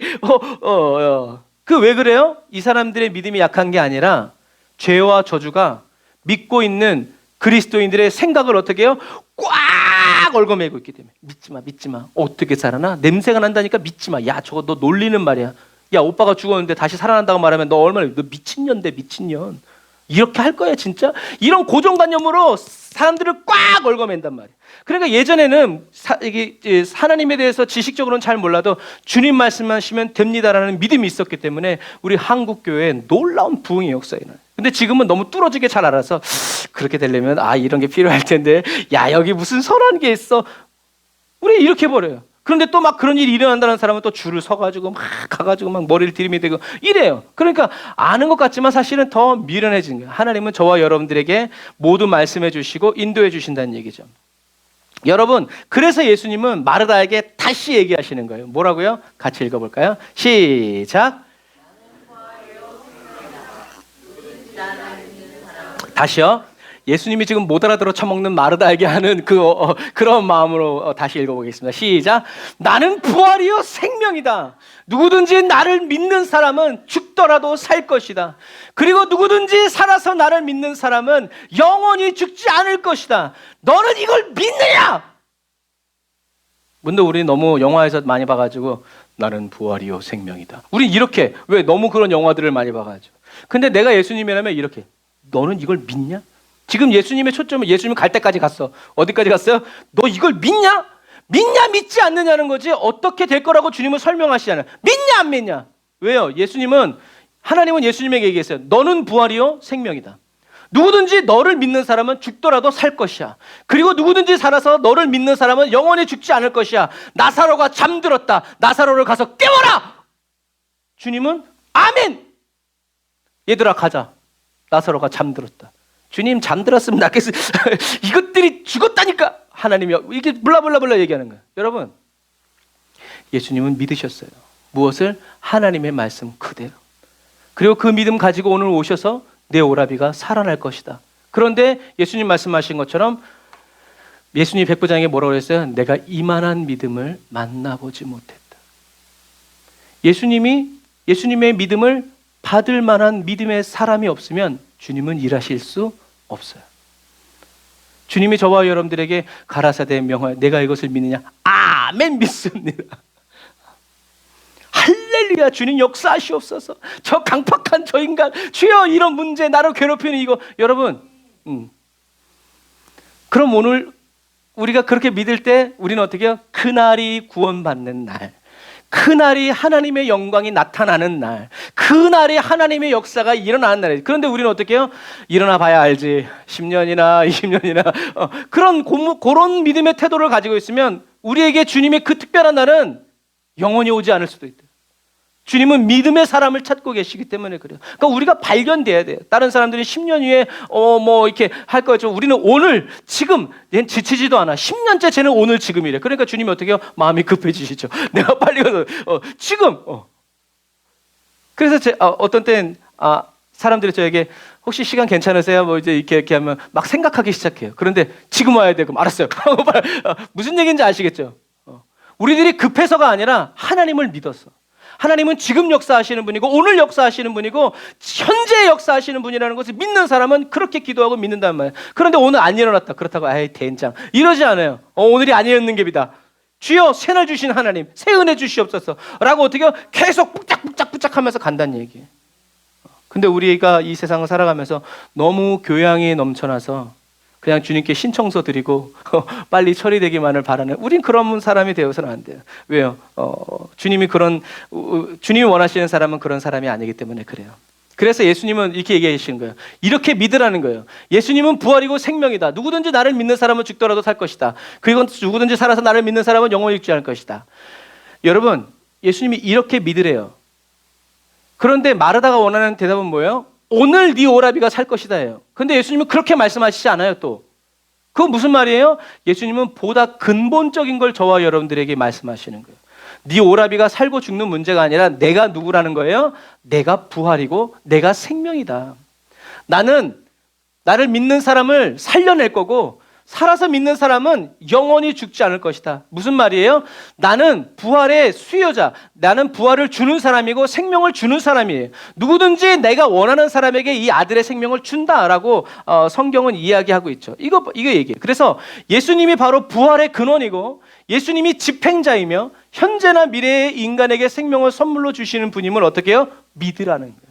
왜 그래요? 이 사람들의 믿음이 약한 게 아니라 죄와 저주가 믿고 있는 그리스도인들의 생각을 어떻게 해요? 꽉 얽어매고 있기 때문에 믿지 마. 어떻게 살아나? 냄새가 난다니까 믿지 마. 야, 저거 너 놀리는 말이야. 야, 오빠가 죽었는데 다시 살아난다고 말하면 너 미친년. 이렇게 할 거야 진짜? 이런 고정관념으로 사람들을 꽉 얽어맨단 말이야. 그러니까 예전에는 하나님에 대해서 지식적으로는 잘 몰라도 주님 말씀하시면 됩니다라는 믿음이 있었기 때문에 우리 한국 교회에 놀라운 부흥의 역사가 일어나요. 근데 지금은 너무 뚫어지게 잘 알아서 그렇게 되려면 이런 게 필요할 텐데, 야, 여기 무슨 선한 게 있어, 우리 이렇게 버려요. 그런데 또 막 그런 일이 일어난다는 사람은 또 줄을 서가지고 막 가가지고 막 머리를 들이미대고 이래요. 그러니까 아는 것 같지만 사실은 더 미련해진 거예요. 하나님은 저와 여러분들에게 모두 말씀해 주시고 인도해 주신다는 얘기죠. 여러분, 그래서 예수님은 마르다에게 다시 얘기하시는 거예요. 뭐라고요? 같이 읽어볼까요? 시작. 다시요. 예수님이 지금 못 알아들어 처먹는 마르다에게 하는 그런 마음으로 다시 읽어보겠습니다. 시작. 나는 부활이요 생명이다. 누구든지 나를 믿는 사람은 죽더라도 살 것이다. 그리고 누구든지 살아서 나를 믿는 사람은 영원히 죽지 않을 것이다. 너는 이걸 믿느냐? 근데 우리 너무 영화에서 많이 봐가지고 나는 부활이요 생명이다. 우리 이렇게, 왜? 너무 그런 영화들을 많이 봐가지고. 근데 내가 예수님이라면 이렇게, 너는 이걸 믿냐? 지금 예수님의 초점은 예수님 갈 때까지 갔어. 어디까지 갔어요? 너 이걸 믿냐? 믿지 않느냐는 거지. 어떻게 될 거라고 주님은 설명하시잖아요. 믿냐 안 믿냐? 왜요? 하나님은 예수님에게 얘기했어요. 너는 부활이요 생명이다. 누구든지 너를 믿는 사람은 죽더라도 살 것이야. 그리고 누구든지 살아서 너를 믿는 사람은 영원히 죽지 않을 것이야. 나사로가 잠들었다. 나사로를 가서 깨워라. 주님은 아멘. 얘들아 가자. 나사로가 잠들었다. 주님 잠들었으면 낫겠어. 이것들이 죽었다니까. 하나님이 이렇게 블라블라블라 얘기하는 거예요. 여러분, 예수님은 믿으셨어요. 무엇을? 하나님의 말씀 그대로. 그리고 그 믿음 가지고 오늘 오셔서 내 오라비가 살아날 것이다. 그런데 예수님 말씀하신 것처럼 예수님 백부장에게 뭐라고 했어요? 내가 이만한 믿음을 만나보지 못했다. 예수님의 믿음을 받을 만한 믿음의 사람이 없으면 주님은 일하실 수 없어요. 주님이 저와 여러분들에게 가라사대 명하여 내가 이것을 믿느냐? 아멘 믿습니다. 할렐루야, 주님 역사하시옵소서. 저 강팍한 저 인간, 주여 이런 문제 나를 괴롭히는 이거. 여러분, 그럼 오늘 우리가 그렇게 믿을 때 우리는 어떻게 해요? 그날이 구원받는 날, 그날이 하나님의 영광이 나타나는 날, 그날이 하나님의 역사가 일어나는 날이에요. 그런데 우리는 어떻게 해요? 일어나 봐야 알지, 10년이나 20년이나 그런 믿음의 태도를 가지고 있으면 우리에게 주님의 그 특별한 날은 영원히 오지 않을 수도 있대요. 주님은 믿음의 사람을 찾고 계시기 때문에 그래요. 그러니까 우리가 발견돼야 돼요. 다른 사람들이 10년 후에 이렇게 할 거죠. 우리는 오늘 지금, 얘는 지치지도 않아. 10년째 쟤는 오늘 지금이래. 그러니까 주님이 어떻게 해요? 마음이 급해지시죠. 내가 빨리 가서 지금. 그래서 어떤 때는 사람들이 저에게 혹시 시간 괜찮으세요? 뭐 이제 이렇게 하면 막 생각하기 시작해요. 그런데 지금 와야 돼. 그럼 알았어요. 무슨 얘기인지 아시겠죠? 우리들이 급해서가 아니라 하나님을 믿었어. 하나님은 지금 역사하시는 분이고 오늘 역사하시는 분이고 현재 역사하시는 분이라는 것을 믿는 사람은 그렇게 기도하고 믿는단 말이에요. 그런데 오늘 안 일어났다. 그렇다고 에이 된장 이러지 않아요. 오늘이 아니었는 게비다. 주여 새날 주신 하나님 새 은혜 주시옵소서 라고 어떻게 해요? 계속 꾹짝꾹짝 하면서 간다는 얘기예요. 근데 우리가 이 세상을 살아가면서 너무 교양이 넘쳐나서 그냥 주님께 신청서 드리고 빨리 처리되기만을 바라는, 우린 그런 사람이 되어서는 안 돼요. 왜요? 주님이 원하시는 사람은 그런 사람이 아니기 때문에 그래요. 그래서 예수님은 이렇게 얘기하시는 거예요. 이렇게 믿으라는 거예요. 예수님은 부활이고 생명이다. 누구든지 나를 믿는 사람은 죽더라도 살 것이다. 그리고 누구든지 살아서 나를 믿는 사람은 영원히 죽지 않을 것이다. 여러분, 예수님이 이렇게 믿으래요. 그런데 마르다가 원하는 대답은 뭐예요? 오늘 네 오라비가 살 것이다예요. 근데 예수님은 그렇게 말씀하시지 않아요. 또 그건 무슨 말이에요? 예수님은 보다 근본적인 걸 저와 여러분들에게 말씀하시는 거예요. 네 오라비가 살고 죽는 문제가 아니라 내가 누구라는 거예요? 내가 부활이고 내가 생명이다. 나를 믿는 사람을 살려낼 거고 살아서 믿는 사람은 영원히 죽지 않을 것이다. 무슨 말이에요? 나는 부활의 수요자, 나는 부활을 주는 사람이고 생명을 주는 사람이에요. 누구든지 내가 원하는 사람에게 이 아들의 생명을 준다라고 성경은 이야기하고 있죠. 이거 얘기해요. 그래서 예수님이 바로 부활의 근원이고 예수님이 집행자이며 현재나 미래의 인간에게 생명을 선물로 주시는 분임을 어떻게 해요? 믿으라는 거예요.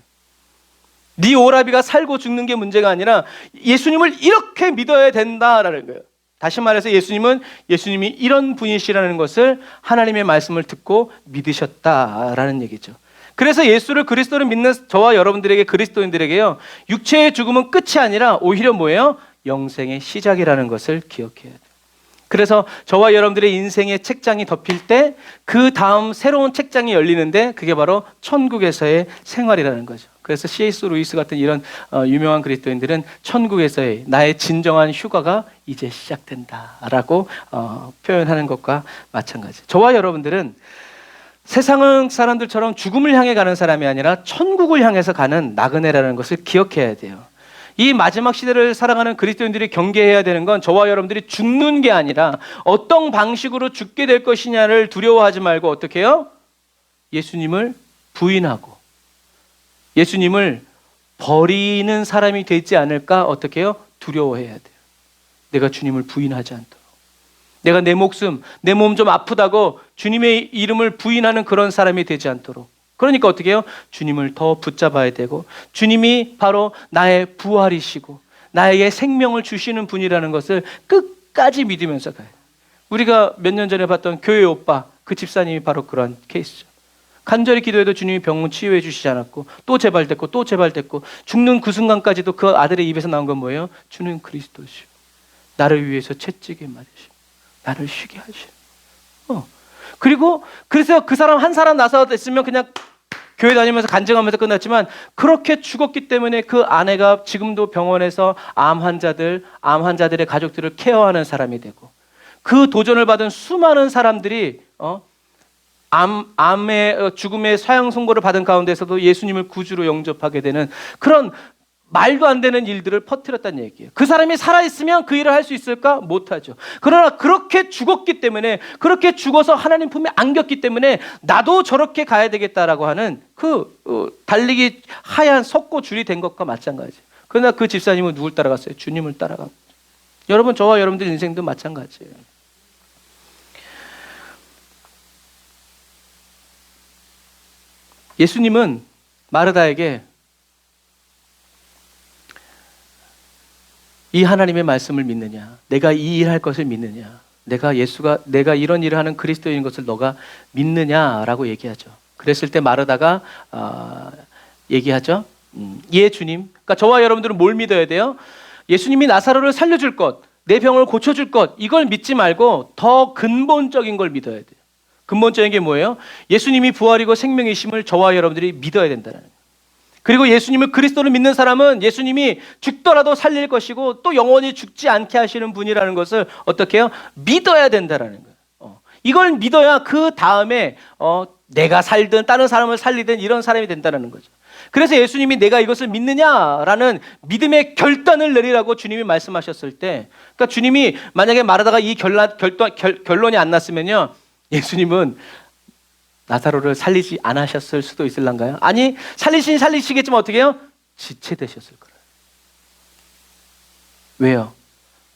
네 오라비가 살고 죽는 게 문제가 아니라 예수님을 이렇게 믿어야 된다라는 거예요. 다시 말해서 예수님이 이런 분이시라는 것을 하나님의 말씀을 듣고 믿으셨다라는 얘기죠. 그래서 예수를 그리스도를 믿는 저와 여러분들에게, 그리스도인들에게요, 육체의 죽음은 끝이 아니라 오히려 뭐예요? 영생의 시작이라는 것을 기억해야 돼요. 그래서 저와 여러분들의 인생의 책장이 덮일 때 그 다음 새로운 책장이 열리는데 그게 바로 천국에서의 생활이라는 거죠. 그래서 C.S. 루이스 같은 이런 유명한 그리스도인들은 천국에서의 나의 진정한 휴가가 이제 시작된다라고 표현하는 것과 마찬가지. 저와 여러분들은 세상 사람들처럼 죽음을 향해 가는 사람이 아니라 천국을 향해서 가는 나그네라는 것을 기억해야 돼요. 이 마지막 시대를 살아가는 그리스도인들이 경계해야 되는 건 저와 여러분들이 죽는 게 아니라 어떤 방식으로 죽게 될 것이냐를 두려워하지 말고 어떻게 해요? 예수님을 부인하고 예수님을 버리는 사람이 되지 않을까 어떻게 해요? 두려워해야 돼요. 내가 주님을 부인하지 않도록. 내가 내 몸 좀 아프다고 주님의 이름을 부인하는 그런 사람이 되지 않도록. 그러니까 어떻게 해요? 주님을 더 붙잡아야 되고 주님이 바로 나의 부활이시고 나에게 생명을 주시는 분이라는 것을 끝까지 믿으면서 가요. 우리가 몇 년 전에 봤던 교회 오빠, 그 집사님이 바로 그런 케이스죠. 간절히 기도해도 주님이 병은 치유해 주시지 않았고 또 재발됐고 또 재발됐고 죽는 그 순간까지도 그 아들의 입에서 나온 건 뭐예요? 주는 그리스도시오. 나를 위해서 채찍에 맞으시오. 나를 쉬게 하시오. 그리고 그래서 그 사람 한 사람 나서 됐으면 그냥 교회 다니면서 간증하면서 끝났지만 그렇게 죽었기 때문에 그 아내가 지금도 병원에서 암 환자들의 가족들을 케어하는 사람이 되고 그 도전을 받은 수많은 사람들이 암의 죽음의 사형 선고를 받은 가운데서도 예수님을 구주로 영접하게 되는 그런 말도 안 되는 일들을 퍼뜨렸다는 얘기예요. 그 사람이 살아있으면 그 일을 할 수 있을까? 못하죠. 그러나 그렇게 죽었기 때문에, 그렇게 죽어서 하나님 품에 안겼기 때문에 나도 저렇게 가야 되겠다라고 하는 달리기 하얀 석고 줄이 된 것과 마찬가지예요. 그러나 그 집사님은 누굴 따라갔어요? 주님을 따라갔고. 여러분, 저와 여러분들 인생도 마찬가지예요. 예수님은 마르다에게 이 하나님의 말씀을 믿느냐? 내가 이 일할 것을 믿느냐? 내가 이런 일을 하는 그리스도인 것을 너가 믿느냐라고 얘기하죠. 그랬을 때 마르다가 얘기하죠. 예, 주님. 그러니까 저와 여러분들은 뭘 믿어야 돼요? 예수님이 나사로를 살려줄 것, 내 병을 고쳐줄 것, 이걸 믿지 말고 더 근본적인 걸 믿어야 돼요. 근본적인 게 뭐예요? 예수님이 부활이고 생명이심을 저와 여러분들이 믿어야 된다는 거예요. 그리고 예수님을 그리스도를 믿는 사람은 예수님이 죽더라도 살릴 것이고 또 영원히 죽지 않게 하시는 분이라는 것을 어떻게 해요? 믿어야 된다는 거예요. 이걸 믿어야 그 다음에 내가 살든 다른 사람을 살리든 이런 사람이 된다는 거죠. 그래서 예수님이 내가 이것을 믿느냐라는 믿음의 결단을 내리라고 주님이 말씀하셨을 때, 그러니까 주님이 만약에 말하다가 이 결론이 안 났으면요, 예수님은 나사로를 살리지 않으셨을 수도 있을란가요? 아니, 살리시겠지만 어떻게 해요? 지체되셨을 거예요. 왜요?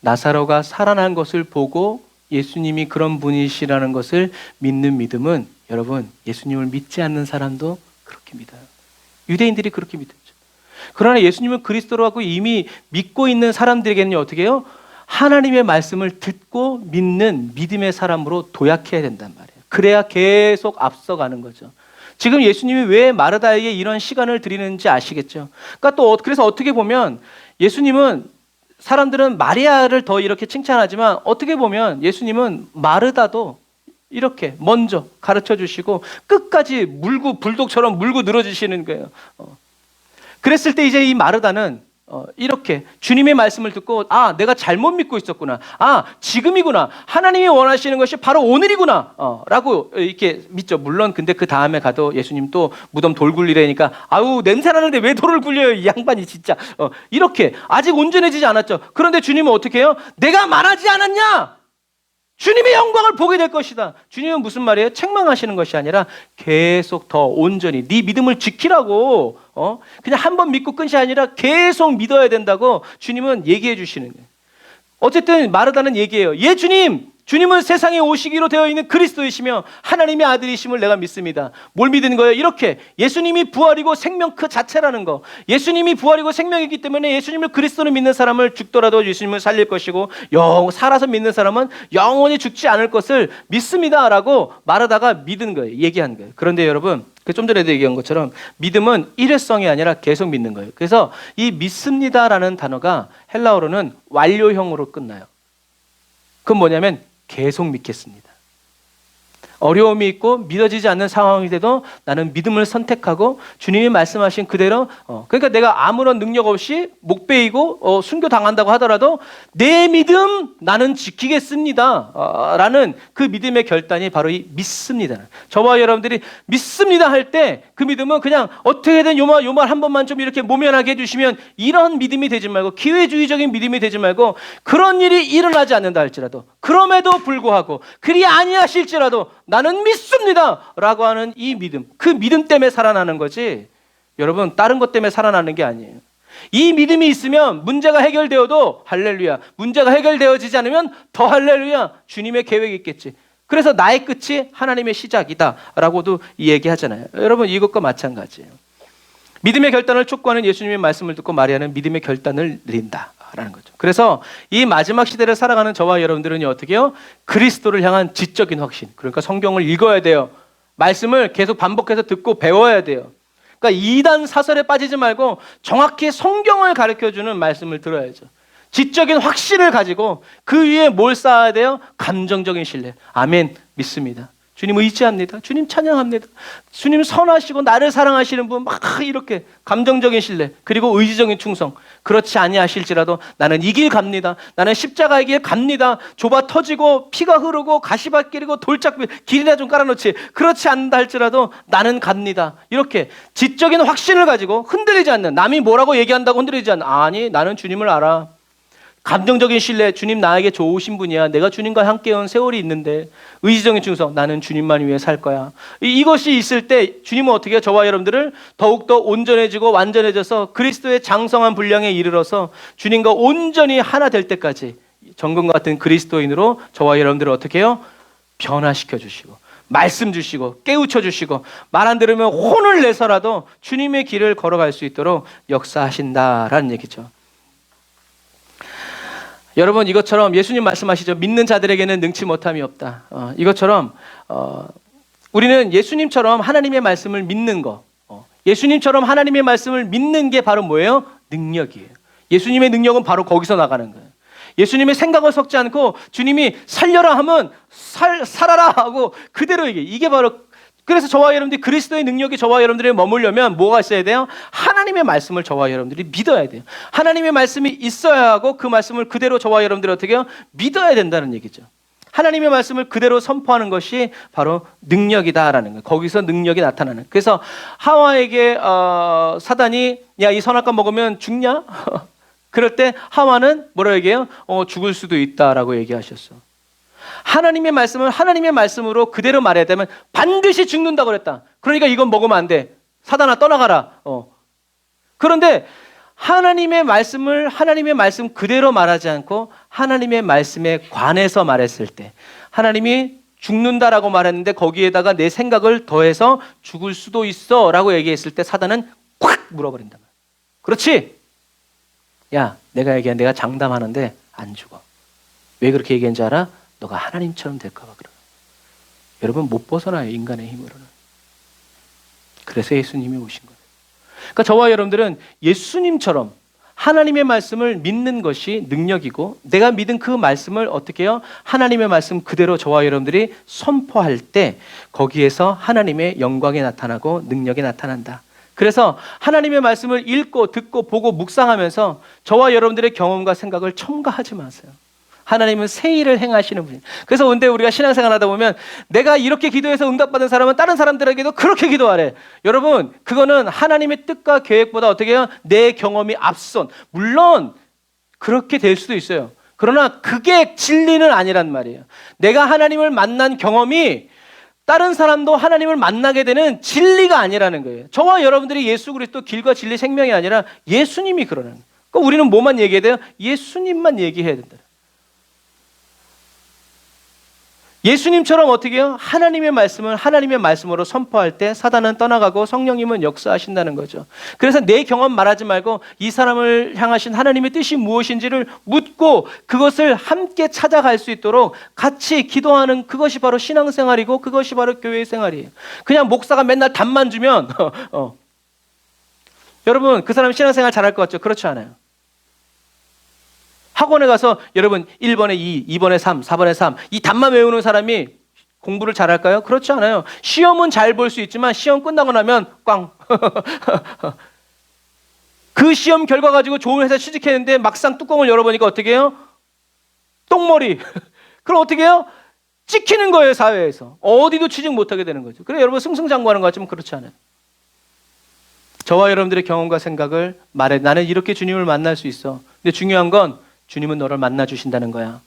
나사로가 살아난 것을 보고 예수님이 그런 분이시라는 것을 믿는 믿음은, 여러분, 예수님을 믿지 않는 사람도 그렇게 믿어요. 유대인들이 그렇게 믿었죠. 그러나 예수님을 그리스도로 하고 이미 믿고 있는 사람들에게는 어떻게 해요? 하나님의 말씀을 듣고 믿는 믿음의 사람으로 도약해야 된단 말이에요. 그래야 계속 앞서가는 거죠. 지금 예수님이 왜 마르다에게 이런 시간을 드리는지 아시겠죠? 그러니까 그래서 어떻게 보면 예수님은, 사람들은 마리아를 더 이렇게 칭찬하지만 어떻게 보면 예수님은 마르다도 이렇게 먼저 가르쳐 주시고 끝까지 불독처럼 물고 늘어지시는 거예요. 그랬을 때 이제 이 마르다는 이렇게 주님의 말씀을 듣고, 내가 잘못 믿고 있었구나. 지금이구나. 하나님이 원하시는 것이 바로 오늘이구나. 라고 이렇게 믿죠. 물론 근데 그 다음에 가도 예수님 또 무덤 돌 굴리라니까, 냄새 나는데 왜 돌을 굴려요? 이 양반이 진짜. 이렇게 아직 온전해지지 않았죠. 그런데 주님은 어떻게 해요? 내가 말하지 않았냐? 주님의 영광을 보게 될 것이다. 주님은 무슨 말이에요? 책망하시는 것이 아니라 계속 더 온전히 네 믿음을 지키라고, 그냥 한 번 믿고 끝이 아니라 계속 믿어야 된다고 주님은 얘기해 주시는 거예요. 어쨌든 마르다는 얘기해요. 예, 주님은 세상에 오시기로 되어 있는 그리스도이시며 하나님의 아들이심을 내가 믿습니다. 뭘 믿는 거예요? 이렇게 예수님이 부활이고 생명 그 자체라는 거. 예수님이 부활이고 생명이기 때문에 예수님을 그리스도를 믿는 사람을 죽더라도 예수님을 살릴 것이고 살아서 믿는 사람은 영원히 죽지 않을 것을 믿습니다라고 마르다가 믿은 거예요. 얘기한 거예요. 그런데 여러분, 좀 전에도 얘기한 것처럼 믿음은 일회성이 아니라 계속 믿는 거예요. 그래서 이 믿습니다라는 단어가 헬라어로는 완료형으로 끝나요. 그건 뭐냐면 계속 믿겠습니다. 어려움이 있고 믿어지지 않는 상황이 돼도 나는 믿음을 선택하고 주님이 말씀하신 그대로, 그러니까 내가 아무런 능력 없이 목 베이고 순교당한다고 하더라도 내 믿음 나는 지키겠습니다 라는 그 믿음의 결단이 바로 이 믿습니다. 저와 여러분들이 믿습니다 할 때 그 믿음은 그냥 어떻게든 요 말 한 번만 좀 이렇게 모면하게 해주시면, 이런 믿음이 되지 말고, 기회주의적인 믿음이 되지 말고, 그런 일이 일어나지 않는다 할지라도, 그럼에도 불구하고 그리 아니하실지라도 나는 믿습니다 라고 하는 이 믿음, 그 믿음 때문에 살아나는 거지, 여러분, 다른 것 때문에 살아나는 게 아니에요. 이 믿음이 있으면 문제가 해결되어도 할렐루야, 문제가 해결되어지지 않으면 더 할렐루야, 주님의 계획이 있겠지. 그래서 나의 끝이 하나님의 시작이다 라고도 얘기하잖아요. 여러분, 이것과 마찬가지예요. 믿음의 결단을 촉구하는 예수님의 말씀을 듣고 마리아는 믿음의 결단을 내린다 라는 거죠. 그래서 이 마지막 시대를 살아가는 저와 여러분들은 어떻게 해요? 그리스도를 향한 지적인 확신, 그러니까 성경을 읽어야 돼요. 말씀을 계속 반복해서 듣고 배워야 돼요. 그러니까 이단 사설에 빠지지 말고 정확히 성경을 가르쳐주는 말씀을 들어야죠. 지적인 확신을 가지고 그 위에 뭘 쌓아야 돼요? 감정적인 신뢰. 아멘, 믿습니다. 주님 의지합니다. 주님 찬양합니다. 주님 선하시고 나를 사랑하시는 분 막 이렇게 감정적인 신뢰 그리고 의지적인 충성. 그렇지 아니하실지라도 나는 이 길 갑니다. 나는 십자가의 길 갑니다. 좁아 터지고 피가 흐르고 가시밭길이고 돌짝길 길이나 좀 깔아놓지. 그렇지 않다 할지라도 나는 갑니다. 이렇게 지적인 확신을 가지고 흔들리지 않는, 남이 뭐라고 얘기한다고 흔들리지 않는, 아니 나는 주님을 알아. 감정적인 신뢰, 주님 나에게 좋으신 분이야. 내가 주님과 함께 온 세월이 있는데. 의지적인 충성, 나는 주님만 위해 살 거야. 이것이 있을 때 주님은 어떻게 해요? 저와 여러분들을 더욱더 온전해지고 완전해져서 그리스도의 장성한 분량에 이르러서 주님과 온전히 하나 될 때까지 정금 같은 그리스도인으로 저와 여러분들을 어떻게 해요? 변화시켜 주시고 말씀 주시고 깨우쳐 주시고 말 안 들으면 혼을 내서라도 주님의 길을 걸어갈 수 있도록 역사하신다라는 얘기죠. 여러분, 이것처럼 예수님 말씀하시죠. 믿는 자들에게는 능치 못함이 없다. 이것처럼 우리는 예수님처럼 하나님의 말씀을 믿는 거, 예수님처럼 하나님의 말씀을 믿는 게 바로 뭐예요? 능력이에요. 예수님의 능력은 바로 거기서 나가는 거예요. 예수님의 생각을 섞지 않고 주님이 살려라 하면 살아라 하고 그대로 이게 바로, 그래서 저와 여러분들이 그리스도의 능력이 저와 여러분들이 머물려면 뭐가 있어야 돼요? 하나님의 말씀을 저와 여러분들이 믿어야 돼요. 하나님의 말씀이 있어야 하고 그 말씀을 그대로 저와 여러분들이 어떻게 해요? 믿어야 된다는 얘기죠. 하나님의 말씀을 그대로 선포하는 것이 바로 능력이다라는 거예요. 거기서 능력이 나타나는. 그래서 하와에게 사단이 야, 이 선악과 먹으면 죽냐? 그럴 때 하와는 뭐라고 얘기해요? 죽을 수도 있다라고 얘기하셨어. 하나님의 말씀을 하나님의 말씀으로 그대로 말해야 되면 반드시 죽는다고 그랬다. 그러니까 이건 먹으면 안 돼. 사단아 떠나가라. 그런데 하나님의 말씀을 하나님의 말씀 그대로 말하지 않고 하나님의 말씀에 관해서 말했을 때 하나님이 죽는다라고 말했는데 거기에다가 내 생각을 더해서 죽을 수도 있어 라고 얘기했을 때 사단은 콱 물어버린다. 그렇지? 야, 내가 장담하는데 안 죽어. 왜 그렇게 얘기한지 알아? 너가 하나님처럼 될까 봐 그래. 여러분 못 벗어나요, 인간의 힘으로는. 그래서 예수님이 오신 거예요. 그러니까 저와 여러분들은 예수님처럼 하나님의 말씀을 믿는 것이 능력이고 내가 믿은 그 말씀을 어떻게 해요? 하나님의 말씀 그대로 저와 여러분들이 선포할 때 거기에서 하나님의 영광이 나타나고 능력이 나타난다. 그래서 하나님의 말씀을 읽고 듣고 보고 묵상하면서 저와 여러분들의 경험과 생각을 첨가하지 마세요. 하나님은 새 일을 행하시는 분이에요. 그래서 근데 우리가 신앙생활 하다 보면 내가 이렇게 기도해서 응답받은 사람은 다른 사람들에게도 그렇게 기도하래. 여러분, 그거는 하나님의 뜻과 계획보다 어떻게 해요? 내 경험이 앞선. 물론 그렇게 될 수도 있어요. 그러나 그게 진리는 아니란 말이에요. 내가 하나님을 만난 경험이 다른 사람도 하나님을 만나게 되는 진리가 아니라는 거예요. 저와 여러분들이 예수 그리스도 길과 진리 생명이 아니라 예수님이 그러는 거예요. 그러니까 우리는 뭐만 얘기해야 돼요? 예수님만 얘기해야 된다. 예수님처럼 어떻게 해요? 하나님의 말씀을 하나님의 말씀으로 선포할 때 사단은 떠나가고 성령님은 역사하신다는 거죠. 그래서 내 경험 말하지 말고 이 사람을 향하신 하나님의 뜻이 무엇인지를 묻고 그것을 함께 찾아갈 수 있도록 같이 기도하는 그것이 바로 신앙생활이고 그것이 바로 교회 생활이에요. 그냥 목사가 맨날 답만 주면 여러분 그 사람 신앙생활 잘할 것 같죠? 그렇지 않아요. 학원에 가서 여러분 1번에 2, 2번에 3, 4번에 3 이 답만 외우는 사람이 공부를 잘할까요? 그렇지 않아요. 시험은 잘 볼 수 있지만 시험 끝나고 나면 꽝. 그 시험 결과 가지고 좋은 회사 취직했는데 막상 뚜껑을 열어보니까 어떻게 해요? 똥머리. 그럼 어떻게 해요? 찍히는 거예요, 사회에서. 어디도 취직 못하게 되는 거죠. 그래 여러분 승승장구하는 것 같지만 그렇지 않아요. 저와 여러분들의 경험과 생각을 말해. 나는 이렇게 주님을 만날 수 있어. 근데 중요한 건 주님은 너를 만나 주신다는 거야.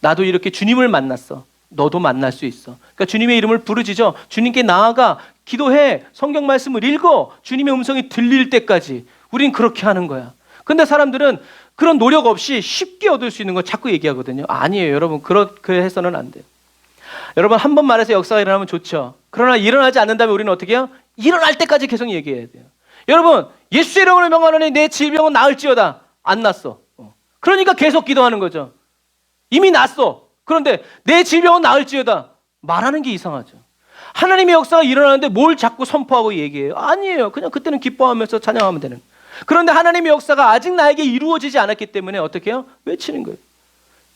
나도 이렇게 주님을 만났어. 너도 만날 수 있어. 그러니까 주님의 이름을 부르짖어. 주님께 나아가 기도해. 성경 말씀을 읽어. 주님의 음성이 들릴 때까지 우린 그렇게 하는 거야. 근데 사람들은 그런 노력 없이 쉽게 얻을 수 있는 거 자꾸 얘기하거든요. 아니에요. 여러분 그렇게 해서는 안 돼요. 여러분 한 번 말해서 역사가 일어나면 좋죠. 그러나 일어나지 않는다면 우리는 어떻게 해요? 일어날 때까지 계속 얘기해야 돼요. 여러분 예수의 이름으로 명하노니 내 질병은 나을지어다. 안 났어. 그러니까 계속 기도하는 거죠. 이미 났어. 그런데 내 질병은 나을지어다. 말하는 게 이상하죠. 하나님의 역사가 일어나는데 뭘 자꾸 선포하고 얘기해요? 아니에요. 그냥 그때는 기뻐하면서 찬양하면 되는. 그런데 하나님의 역사가 아직 나에게 이루어지지 않았기 때문에 어떻게 해요? 외치는 거예요.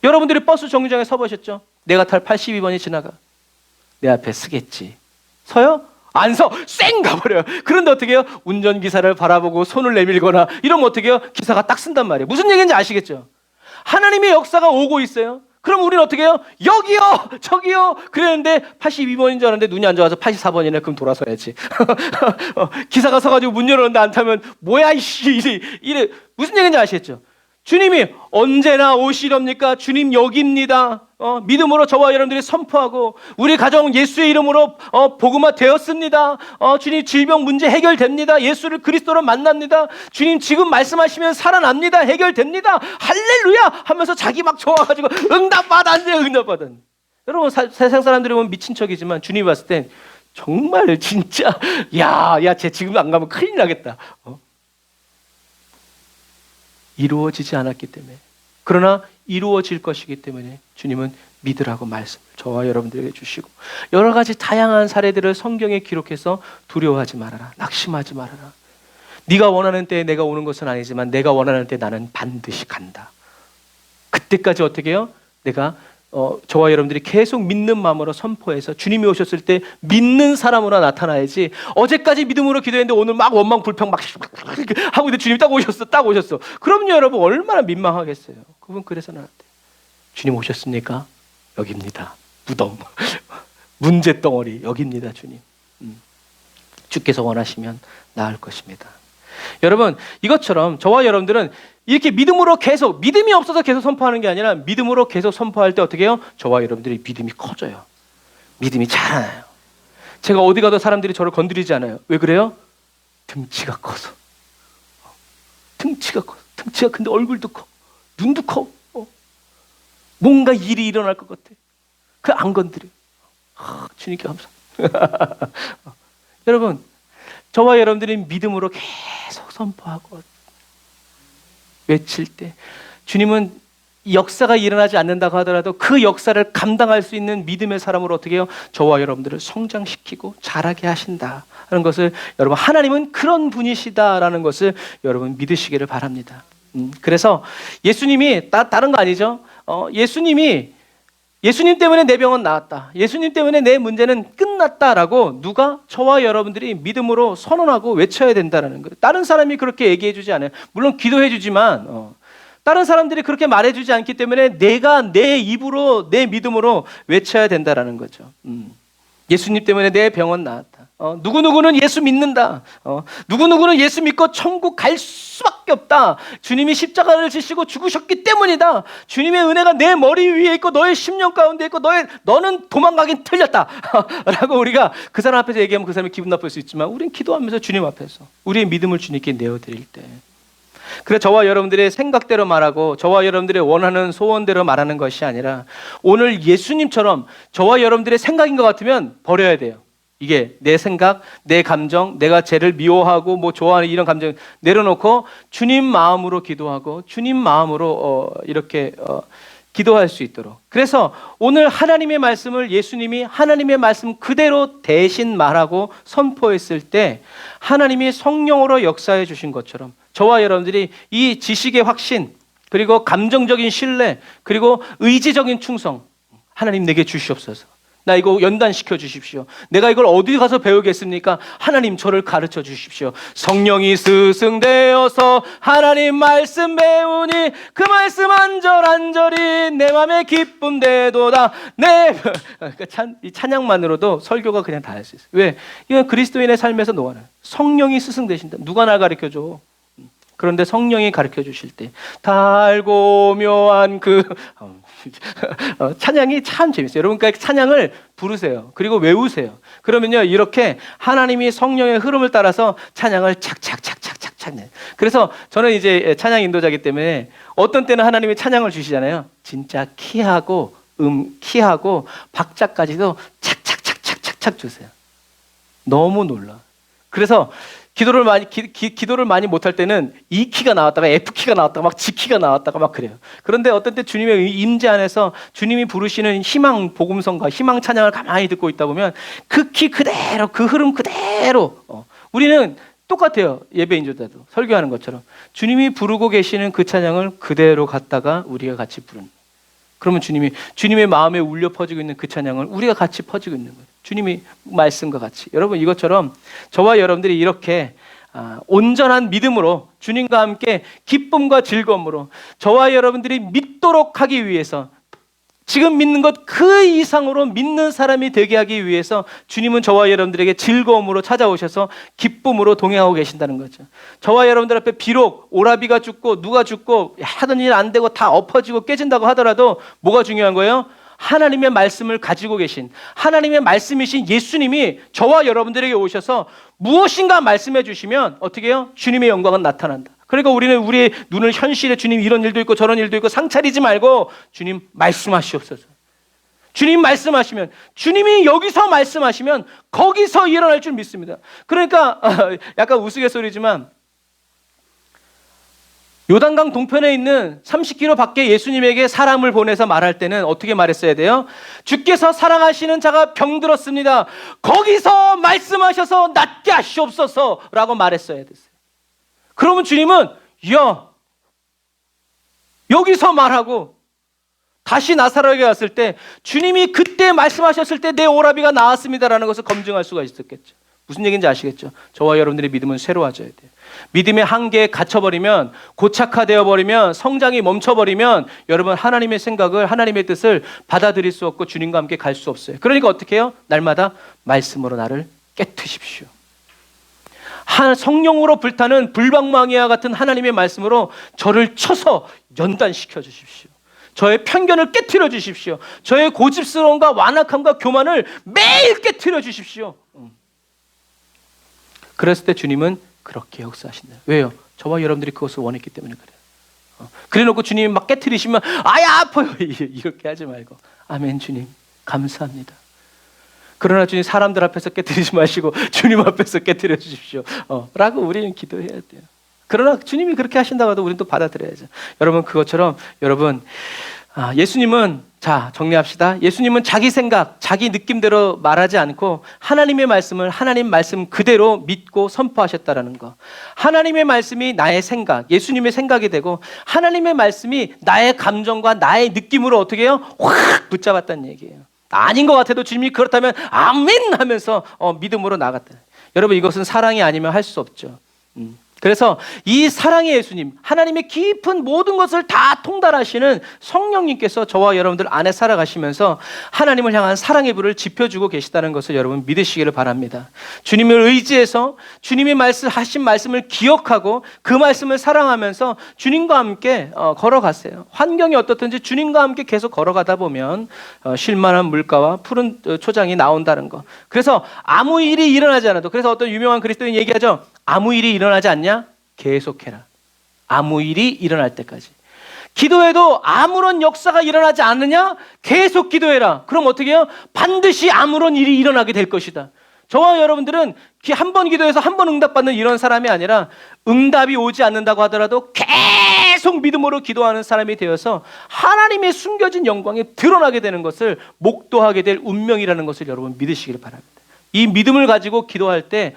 여러분들이 버스 정류장에 서보셨죠? 내가 탈 82번이 지나가. 내 앞에 서겠지. 서요? 안 서. 쌩 가버려요. 그런데 어떻게 해요? 운전기사를 바라보고 손을 내밀거나 이러면 어떻게 해요? 기사가 딱 쓴단 말이에요. 무슨 얘기인지 아시겠죠? 하나님의 역사가 오고 있어요. 그럼 우리는 어떻게 해요? 여기요! 저기요! 그랬는데 82번인 줄 알았는데 눈이 안 좋아서 84번이네. 그럼 돌아서야지. 기사가 서가지고 문 열었는데 안 타면 뭐야 이씨 이래. 무슨 얘기인지 아시겠죠? 주님이 언제나 오시렵니까? 주님 여기입니다. 믿음으로 저와 여러분들이 선포하고 우리 가정 예수의 이름으로 복음화 되었습니다. 주님 질병 문제 해결됩니다. 예수를 그리스도로 만납니다. 주님 지금 말씀하시면 살아납니다. 해결됩니다. 할렐루야 하면서 자기 막 좋아가지고 응답받았네. 응답받았네. 여러분 세상 사람들이 보면 미친 척이지만 주님이 봤을 땐 정말 진짜 쟤 지금 안 가면 큰일 나겠다. 이루어지지 않았기 때문에, 그러나 이루어질 것이기 때문에 주님은 믿으라고 말씀을 저와 여러분들에게 주시고 여러 가지 다양한 사례들을 성경에 기록해서 두려워하지 말아라. 낙심하지 말아라. 네가 원하는 때에 내가 오는 것은 아니지만 내가 원하는 때 나는 반드시 간다. 그때까지 어떻게 해요? 내가 저와 여러분들이 계속 믿는 마음으로 선포해서 주님이 오셨을 때 믿는 사람으로 나타나야지. 어제까지 믿음으로 기도했는데 오늘 막 원망 불평 막 하고 있는데 주님 딱 오셨어. 그럼요 여러분 얼마나 민망하겠어요. 그분 그래서 나한테 주님 오셨습니까? 여기입니다. 무덤 문제덩어리 여기입니다. 주님. 주께서 원하시면 나을 것입니다. 여러분 이것처럼 저와 여러분들은 이렇게 믿음으로 계속, 믿음이 없어서 계속 선포하는 게 아니라 믿음으로 계속 선포할 때 어떻게 해요? 저와 여러분들이 믿음이 커져요. 믿음이 자라나요. 제가 어디 가도 사람들이 저를 건드리지 않아요. 왜 그래요? 등치가 커서. 등치가 근데 얼굴도 커. 눈도 커. 뭔가 일이 일어날 것 같아. 그 안 건드려. 주님께 감사합니다. 여러분 저와 여러분들이 믿음으로 계속 선포하고 외칠 때 주님은 역사가 일어나지 않는다고 하더라도 그 역사를 감당할 수 있는 믿음의 사람으로 어떻게 해요? 저와 여러분들을 성장시키고 자라게 하신다 하는 것을 여러분 하나님은 그런 분이시다라는 것을 여러분 믿으시기를 바랍니다. 그래서 예수님이 다른 거 아니죠? 예수님 때문에 내 병은 나았다. 예수님 때문에 내 문제는 끝났다라고 누가 저와 여러분들이 믿음으로 선언하고 외쳐야 된다는 거예요. 다른 사람이 그렇게 얘기해 주지 않아요. 물론 기도해 주지만 다른 사람들이 그렇게 말해 주지 않기 때문에 내가 내 입으로 내 믿음으로 외쳐야 된다는 거죠. 예수님 때문에 내 병은 나았다. 누구누구는 예수 믿는다. 누구누구는 예수 믿고 천국 갈 수밖에 없다. 주님이 십자가를 지시고 죽으셨기 때문이다. 주님의 은혜가 내 머리 위에 있고 너의 심령 가운데 있고 너는 도망가긴 틀렸다. 라고 우리가 그 사람 앞에서 얘기하면 그 사람이 기분 나쁠 수 있지만 우린 기도하면서 주님 앞에서 우리의 믿음을 주님께 내어드릴 때, 그래 저와 여러분들의 생각대로 말하고 저와 여러분들의 원하는 소원대로 말하는 것이 아니라 오늘 예수님처럼 저와 여러분들의 생각인 것 같으면 버려야 돼요. 이게 내 생각, 내 감정, 내가 쟤를 미워하고 뭐 좋아하는 이런 감정 내려놓고 주님 마음으로 기도하고 주님 마음으로 이렇게 기도할 수 있도록. 그래서 오늘 하나님의 말씀을 예수님이 하나님의 말씀 그대로 대신 말하고 선포했을 때 하나님이 성령으로 역사해 주신 것처럼 저와 여러분들이 이 지식의 확신, 그리고 감정적인 신뢰, 그리고 의지적인 충성, 하나님 내게 주시옵소서. 나 이거 연단시켜 주십시오. 내가 이걸 어디 가서 배우겠습니까? 하나님 저를 가르쳐 주십시오. 성령이 스승되어서 하나님 말씀 배우니 그 말씀 안절안절이 내 맘에 기쁨 되도다. 이 찬양만으로도 설교가 그냥 다 할 수 있어요. 왜? 이건 그리스도인의 삶에서 노하는 성령이 스승되신다. 누가 날 가르쳐줘? 그런데 성령이 가르쳐 주실 때 달고 묘한 찬양이 참 재밌어요. 여러분 그러니까 찬양을 부르세요. 그리고 외우세요. 그러면요 이렇게 하나님이 성령의 흐름을 따라서 찬양을 착착착착착 찾는. 그래서 저는 이제 찬양 인도자이기 때문에 어떤 때는 하나님이 찬양을 주시잖아요. 진짜 키하고 박자까지도 착착착착착착 주세요. 너무 놀라. 그래서 기도를 많이 못할 때는 E 키가 나왔다가 F 키가 나왔다가 막 G 키가 나왔다가 막 그래요. 그런데 어떤 때 주님의 임재 안에서 주님이 부르시는 희망 복음성과 희망 찬양을 가만히 듣고 있다 보면 그 키 그대로 그 흐름 그대로 우리는 똑같아요. 예배 인도자도 설교하는 것처럼 주님이 부르고 계시는 그 찬양을 그대로 갖다가 우리가 같이 부르는. 그러면 주님의 마음에 울려 퍼지고 있는 그 찬양을 우리가 같이 퍼지고 있는 거예요. 주님이 말씀과 같이. 여러분, 이것처럼 저와 여러분들이 이렇게 온전한 믿음으로 주님과 함께 기쁨과 즐거움으로 저와 여러분들이 믿도록 하기 위해서, 지금 믿는 것 그 이상으로 믿는 사람이 되게 하기 위해서 주님은 저와 여러분들에게 즐거움으로 찾아오셔서 기쁨으로 동행하고 계신다는 거죠. 저와 여러분들 앞에 비록 오라비가 죽고 누가 죽고 하던 일 안 되고 다 엎어지고 깨진다고 하더라도 뭐가 중요한 거예요? 하나님의 말씀을 가지고 계신, 하나님의 말씀이신 예수님이 저와 여러분들에게 오셔서 무엇인가 말씀해 주시면 어떻게 해요? 주님의 영광은 나타난다. 그러니까 우리는 우리의 눈을 현실에 주님 이런 일도 있고 저런 일도 있고 상차리지 말고 주님 말씀하시옵소서. 주님 말씀하시면, 주님이 여기서 말씀하시면 거기서 일어날 줄 믿습니다. 그러니까 약간 우스갯소리지만 요단강 동편에 있는 30km 밖에 예수님에게 사람을 보내서 말할 때는 어떻게 말했어야 돼요? 주께서 사랑하시는 자가 병들었습니다. 거기서 말씀하셔서 낫게 하시옵소서 라고 말했어야 됐어요. 그러면 주님은 여기서 말하고 다시 나사로에게 왔을 때 주님이 그때 말씀하셨을 때 내 오라비가 나았습니다라는 것을 검증할 수가 있었겠죠. 무슨 얘기인지 아시겠죠? 저와 여러분들의 믿음은 새로워져야 돼요. 믿음의 한계에 갇혀버리면, 고착화되어 버리면, 성장이 멈춰버리면 여러분 하나님의 생각을, 하나님의 뜻을 받아들일 수 없고 주님과 함께 갈 수 없어요. 그러니까 어떻게 해요? 날마다 말씀으로 나를 깨트십시오. 성령으로 불타는 불방망이와 같은 하나님의 말씀으로 저를 쳐서 연단시켜 주십시오. 저의 편견을 깨트려 주십시오. 저의 고집스러움과 완악함과 교만을 매일 깨트려 주십시오. 그랬을 때 주님은 그렇게 역사하신다. 왜요? 저와 여러분들이 그것을 원했기 때문에 그래요. 그래놓고 주님이 막 깨트리시면 아야 아파요 이렇게 하지 말고 아멘 주님 감사합니다. 그러나 주님 사람들 앞에서 깨트리지 마시고 주님 앞에서 깨트려 주십시오 라고 우리는 기도해야 돼요. 그러나 주님이 그렇게 하신다고 해도 우리는 또 받아들여야죠. 여러분 그것처럼 여러분 예수님은, 자 정리합시다. 예수님은 자기 생각, 자기 느낌대로 말하지 않고 하나님의 말씀을 하나님 말씀 그대로 믿고 선포하셨다라는 거. 하나님의 말씀이 나의 생각, 예수님의 생각이 되고 하나님의 말씀이 나의 감정과 나의 느낌으로 어떻게 해요? 확 붙잡았다는 얘기예요. 아닌 것 같아도 주님이 그렇다면 아멘 하면서 믿음으로 나갔다. 여러분 이것은 사랑이 아니면 할 수 없죠. 그래서 이 사랑의 예수님, 하나님의 깊은 모든 것을 다 통달하시는 성령님께서 저와 여러분들 안에 살아가시면서 하나님을 향한 사랑의 불을 지펴주고 계시다는 것을 여러분 믿으시기를 바랍니다. 주님을 의지해서 주님이 하신 말씀을 기억하고 그 말씀을 사랑하면서 주님과 함께 걸어가세요. 환경이 어떻든지 주님과 함께 계속 걸어가다 보면 쉴만한 물가와 푸른 초장이 나온다는 거. 그래서 아무 일이 일어나지 않아도, 그래서 어떤 유명한 그리스도인 얘기하죠. 아무 일이 일어나지 않냐? 계속해라. 아무 일이 일어날 때까지. 기도해도 아무런 역사가 일어나지 않느냐? 계속 기도해라. 그럼 어떻게 해요? 반드시 아무런 일이 일어나게 될 것이다. 저와 여러분들은 한 번 기도해서 한 번 응답받는 이런 사람이 아니라 응답이 오지 않는다고 하더라도 계속 믿음으로 기도하는 사람이 되어서 하나님의 숨겨진 영광이 드러나게 되는 것을 목도하게 될 운명이라는 것을 여러분 믿으시길 바랍니다. 이 믿음을 가지고 기도할 때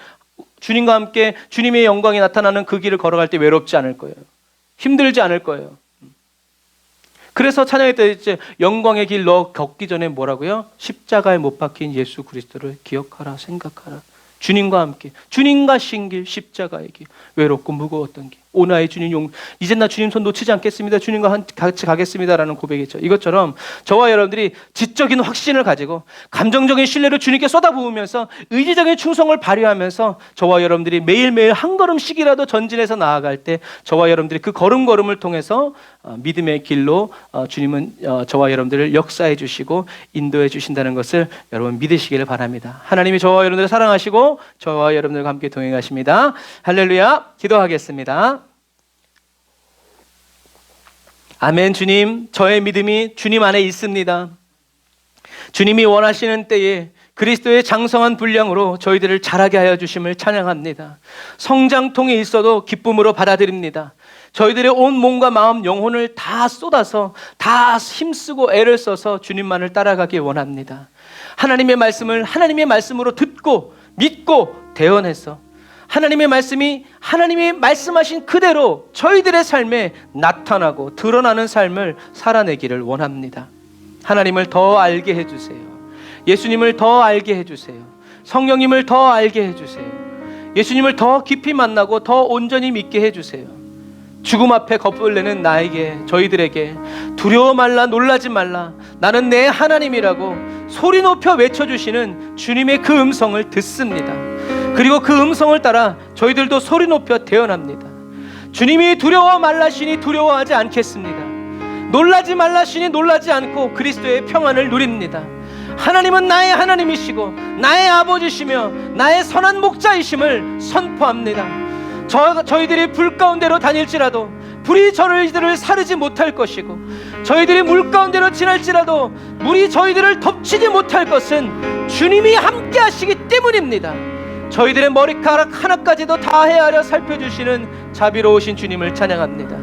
주님과 함께 주님의 영광이 나타나는 그 길을 걸어갈 때 외롭지 않을 거예요. 힘들지 않을 거예요. 그래서 찬양할 때 이제 영광의 길 너 걷기 전에 뭐라고요? 십자가에 못 박힌 예수 그리스도를 기억하라, 생각하라. 주님과 함께, 주님과 신길, 십자가의 길, 외롭고 무거웠던 길. 오 나의 주님, 이젠 나 주님 손 놓치지 않겠습니다. 주님과 같이 가겠습니다라는 고백이죠. 이것처럼 저와 여러분들이 지적인 확신을 가지고 감정적인 신뢰를 주님께 쏟아부으면서 의지적인 충성을 발휘하면서 저와 여러분들이 매일매일 한 걸음씩이라도 전진해서 나아갈 때 저와 여러분들이 그 걸음걸음을 통해서 믿음의 길로 주님은 저와 여러분들을 역사해 주시고 인도해 주신다는 것을 여러분 믿으시기를 바랍니다. 하나님이 저와 여러분들을 사랑하시고 저와 여러분들과 함께 동행하십니다. 할렐루야. 기도하겠습니다. 아멘. 주님, 저의 믿음이 주님 안에 있습니다. 주님이 원하시는 때에 그리스도의 장성한 분량으로 저희들을 자라게 하여 주심을 찬양합니다. 성장통에 있어도 기쁨으로 받아들입니다. 저희들의 온 몸과 마음, 영혼을 다 쏟아서 다 힘쓰고 애를 써서 주님만을 따라가길 원합니다. 하나님의 말씀을 하나님의 말씀으로 듣고 믿고 대언해서 하나님의 말씀이 하나님이 말씀하신 그대로 저희들의 삶에 나타나고 드러나는 삶을 살아내기를 원합니다. 하나님을 더 알게 해주세요. 예수님을 더 알게 해주세요. 성령님을 더 알게 해주세요. 예수님을 더 깊이 만나고 더 온전히 믿게 해주세요. 죽음 앞에 겁벌내는 나에게, 저희들에게 두려워 말라, 놀라지 말라, 나는 내 하나님이라고 소리 높여 외쳐주시는 주님의 그 음성을 듣습니다. 그리고 그 음성을 따라 저희들도 소리 높여 태어납니다. 주님이 두려워 말라시니 두려워하지 않겠습니다. 놀라지 말라시니 놀라지 않고 그리스도의 평안을 누립니다. 하나님은 나의 하나님이시고 나의 아버지시며 나의 선한 목자이심을 선포합니다. 저희들이 불 가운데로 다닐지라도 불이 저희들을 사르지 못할 것이고, 저희들이 물 가운데로 지날지라도 물이 저희들을 덮치지 못할 것은 주님이 함께 하시기 때문입니다. 저희들의 머리카락 하나까지도 다 헤아려 살펴주시는 자비로우신 주님을 찬양합니다.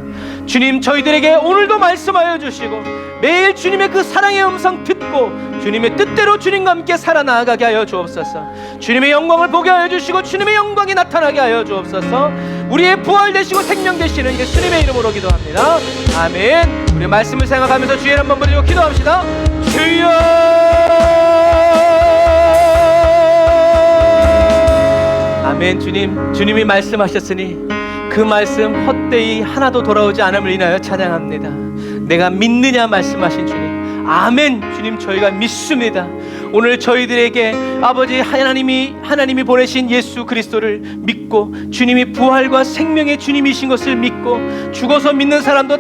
주님, 저희들에게 오늘도 말씀하여 주시고 매일 주님의 그 사랑의 음성 듣고 주님의 뜻대로 주님과 함께 살아나가게 하여 주옵소서. 주님의 영광을 보게 하여 주시고 주님의 영광이 나타나게 하여 주옵소서. 우리의 부활 되시고 생명 되시는 예수님의 이름으로 기도합니다. 아멘. 우리 말씀을 생각하면서 주의 한번 부르고 기도합시다. 주여, 아멘. 주님이 말씀하셨으니 그 말씀 헛되이 하나도 돌아오지 않음을 인하여 찬양합니다. 내가 믿느냐 말씀하신 주님, 아멘. 주님, 저희가 믿습니다. 오늘 저희들에게 아버지 하나님이 보내신 예수 그리스도를 믿고 주님이 부활과 생명의 주님이신 것을 믿고, 죽어서 믿는 사람도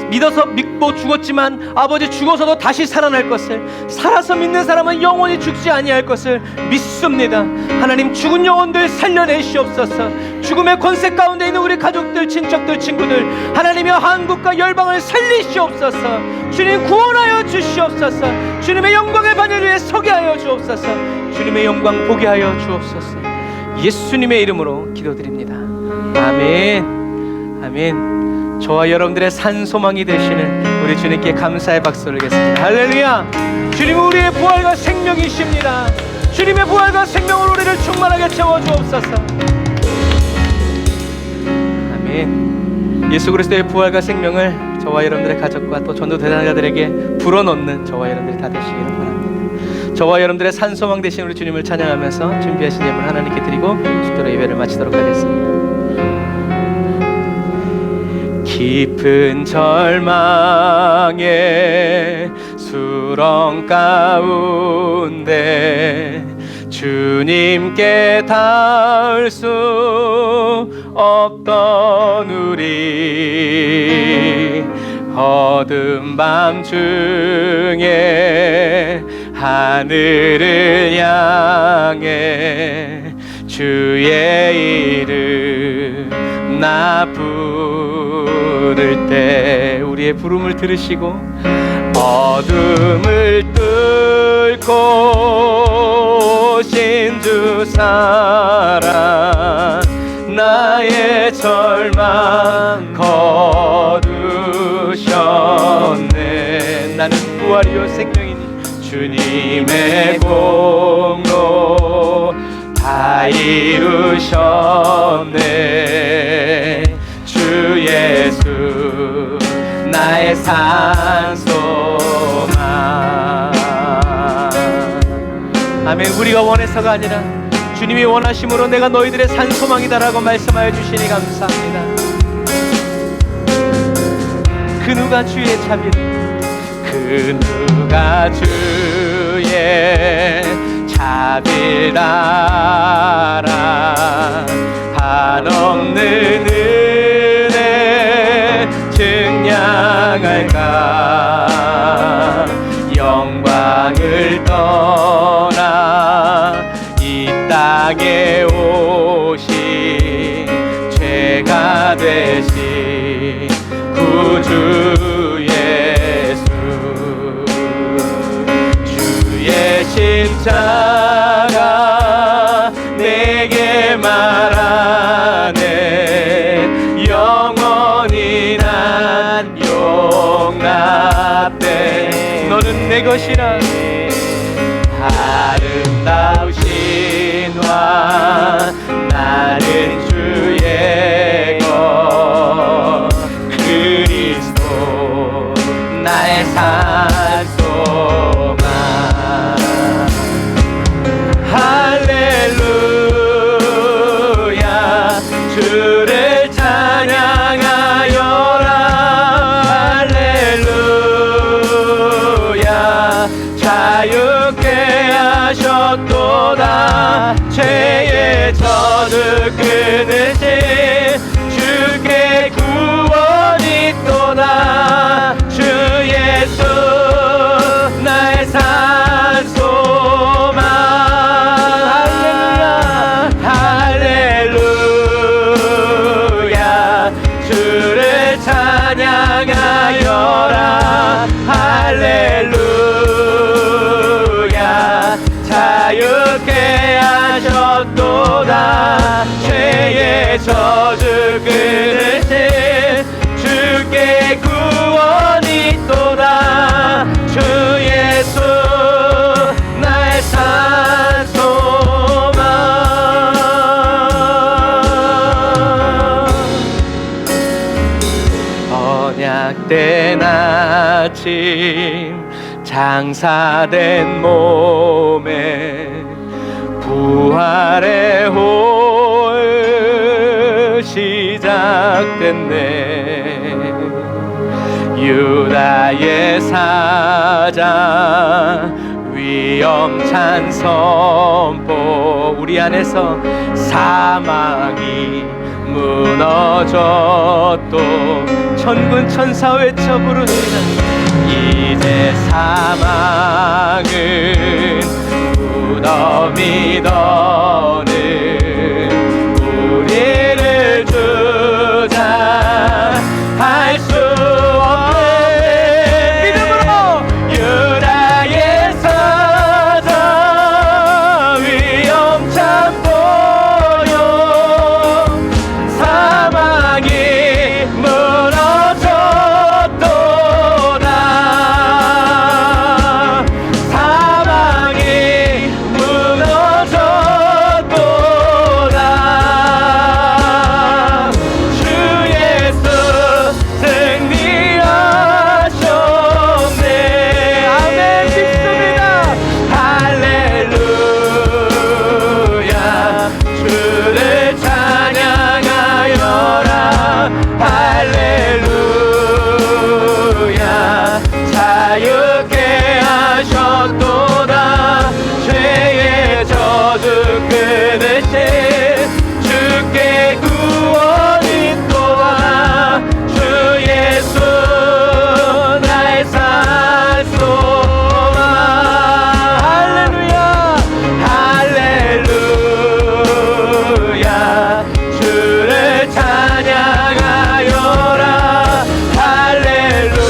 믿어서 믿고 죽었지만 아버지 죽어서도 다시 살아날 것을, 살아서 믿는 사람은 영원히 죽지 아니할 것을 믿습니다. 하나님, 죽은 영혼들 살려내시옵소서. 죽음의 권세 가운데 있는 우리 가족들, 친척들, 친구들, 하나님의 한국과 열방을 살리시옵소서. 주님, 구원하여 주시옵소서. 주님의 영광의 바늘 위에 서게 하여 주옵소서. 주님의 영광 보게 하여 주옵소서. 예수님의 이름으로 기도드립니다. 아멘. 아멘. 저와 여러분들의 산소망이 되시는 우리 주님께 감사의 박수 올리겠습니다. 할렐루야. 주님은 우리의 부활과 생명이십니다. 주님의 부활과 생명으로 우리를 충만하게 채워주옵소서. 아멘. 예수 그리스도의 부활과 생명을 저와 여러분들의 가족과 또 전도 대상자들에게 불어넣는 저와 여러분들이 다 되시기를 바랍니다. 저와 여러분들의 산소망 되신 우리 주님을 찬양하면서 준비하신 예물 하나님께 드리고 축도로 예배를 마치도록 하겠습니다. 깊은 절망의 수렁 가운데 주님께 닿을 수 없던 우리, 어두운 밤 중에 하늘을 향해 주의 이름 나 부를 때 우리의 부름을 들으시고, 어둠을 뚫고 오신 주 사랑, 나의 절망 거두셨네. 나는 부활이요 생명이니 주님의 공로 다 이루셨네. 주 예수 나의 산소망. 아멘. 우리가 원해서가 아니라 주님이 원하심으로 내가 너희들의 산소망이다라고 말씀하여 주시니 감사합니다. 그 누가 주의 자비를, 그 누가 주의 자비를 알아 한없는 은혜 증량할까. 영광을 떠나 이 땅에 오신 죄가 되신 구주 예수, 주의 십자가 내게 말하네. 영원히 난 용납돼. 너는 내 것이라. 아름다우신 왕 나를 주의 저주 끊으신 주께 구원이 있도다. 주 예수 나의 산 소망. 언약된 아침 장사된 몸에 부활의 호흡 시작됐네. 유다의 사자 위엄찬 선포. 우리 안에서 사망이 무너졌도 천군 천사 외쳐 부르시는 이제 사망은 무덤이 더는 우리를 주자 할 수 없네. 믿음으로 유다의 사자 위엄찬 보여 사망이 무너졌도다. 사망이 무너졌도다. 주 예수 승리하셨네. 아멘. 믿습니다. 할렐루야. 주를 찬양하여라. 할렐루야. 자유케 하셨도다. 죄의 저주 끊으신 주께 구원이 있도다. 주 예수 나의 산 소망. 할렐루야. 할렐루야. 주를 찬양하여라. 할렐루야.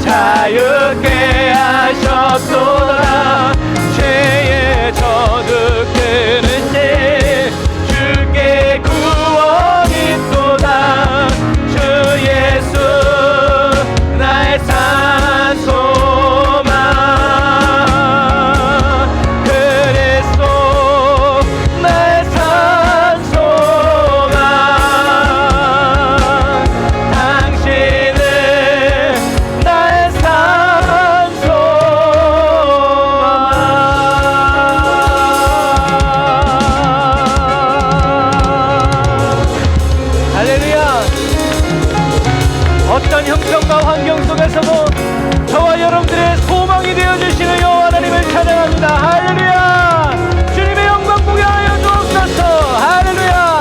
자유케 하셨도다. 죄의 저주 끊으신 주께 구원이 있도다. 주 예수 나의 산 소망. 그리스도 나의 산 소망. 당신은 나의 산 소망. 할렐루야. 어떤 형편과 환경 속에서도 저와 여러분들의 소망이 되어주시는 여호와 하나님을 찬양합니다. 할렐루야. 주님의 영광 보게 하여 주옵소서. 할렐루야.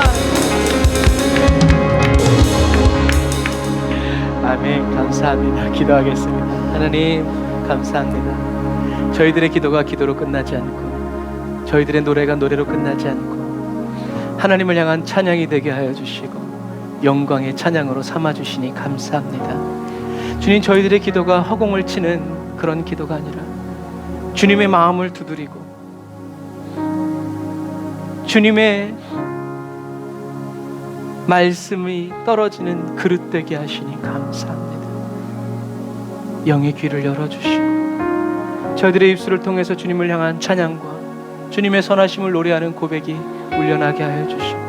아멘. 감사합니다. 기도하겠습니다. 하나님 감사합니다. 저희들의 기도가 기도로 끝나지 않고 저희들의 노래가 노래로 끝나지 않고 하나님을 향한 찬양이 되게 하여 주시고 영광의 찬양으로 삼아주시니 감사합니다. 주님, 저희들의 기도가 허공을 치는 그런 기도가 아니라 주님의 마음을 두드리고 주님의 말씀이 떨어지는 그릇 되게 하시니 감사합니다. 영의 귀를 열어주시고 저희들의 입술을 통해서 주님을 향한 찬양과 주님의 선하심을 노래하는 고백이 울려나게 하여 주시고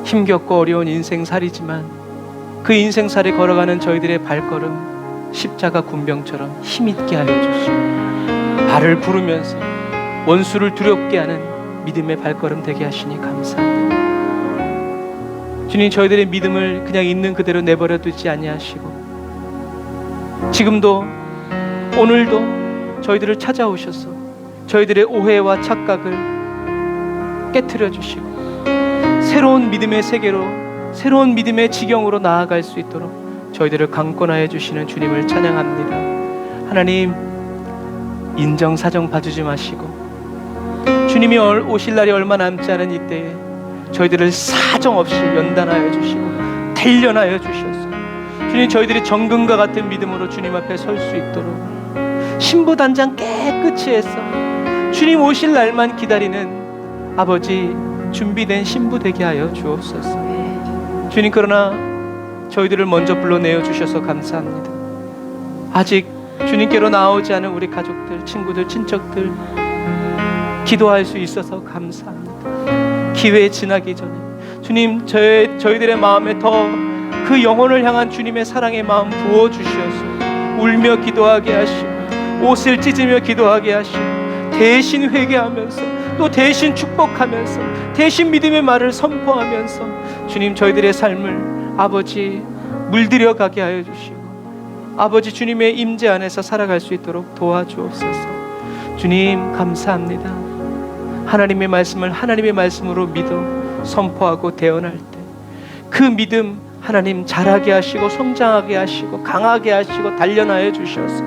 힘겹고 어려운 인생살이지만 그 인생살이 걸어가는 저희들의 발걸음 십자가 군병처럼 힘있게 하여 주시고 발을 부르면서 원수를 두렵게 하는 믿음의 발걸음 되게 하시니 감사합니다. 주님, 저희들의 믿음을 그냥 있는 그대로 내버려 두지 아니하시고 지금도 오늘도 저희들을 찾아오셔서 저희들의 오해와 착각을 깨트려 주시고 새로운 믿음의 세계로 새로운 믿음의 지경으로 나아갈 수 있도록 저희들을 강권하여 주시는 주님을 찬양합니다. 하나님, 인정사정 봐주지 마시고 주님이 오실 날이 얼마 남지 않은 이때에 저희들을 사정없이 연단하여 주시고 단련하여 주셔서 주님, 저희들이 정금과 같은 믿음으로 주님 앞에 설 수 있도록 신부단장 깨끗이 해서 주님 오실 날만 기다리는 아버지 준비된 신부 되게 하여 주옵소서. 주님, 그러나 저희들을 먼저 불러내어 주셔서 감사합니다. 아직 주님께로 나오지 않은 우리 가족들, 친구들, 친척들 기도할 수 있어서 감사합니다. 기회 지나기 전에 주님, 저희들의 마음에 더 그 영혼을 향한 주님의 사랑의 마음 부어주셔서 울며 기도하게 하시고 옷을 찢으며 기도하게 하시고 대신 회개하면서 또 대신 축복하면서 대신 믿음의 말을 선포하면서 주님, 저희들의 삶을 아버지 물들여 가게 하여 주시고 아버지 주님의 임재 안에서 살아갈 수 있도록 도와주옵소서. 주님, 감사합니다. 하나님의 말씀을 하나님의 말씀으로 믿어 선포하고 대언할 때 그 믿음 하나님 자라게 하시고 성장하게 하시고 강하게 하시고 단련하여 주셔서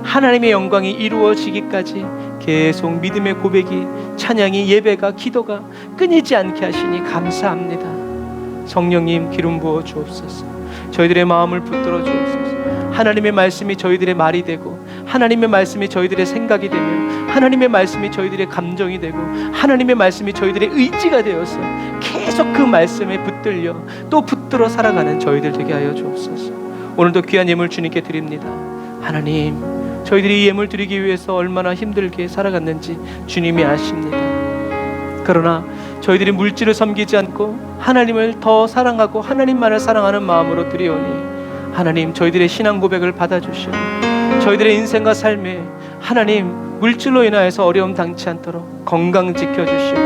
하나님의 영광이 이루어지기까지 계속 믿음의 고백이, 찬양이, 예배가, 기도가 끊이지 않게 하시니 감사합니다. 성령님, 기름 부어 주옵소서. 저희들의 마음을 붙들어 주옵소서. 하나님의 말씀이 저희들의 말이 되고 하나님의 말씀이 저희들의 생각이 되며 하나님의 말씀이 저희들의 감정이 되고 하나님의 말씀이 저희들의 의지가 되어서 계속 그 말씀에 붙들려 또 붙들어 살아가는 저희들 되게 하여 주옵소서. 오늘도 귀한 예물 주님께 드립니다. 하나님, 저희들이 이 예물 드리기 위해서 얼마나 힘들게 살아갔는지 주님이 아십니다. 그러나 저희들이 물질을 섬기지 않고 하나님을 더 사랑하고 하나님만을 사랑하는 마음으로 드리오니 하나님, 저희들의 신앙 고백을 받아주시고 저희들의 인생과 삶에 하나님 물질로 인하여서 어려움 당치 않도록 건강 지켜주시고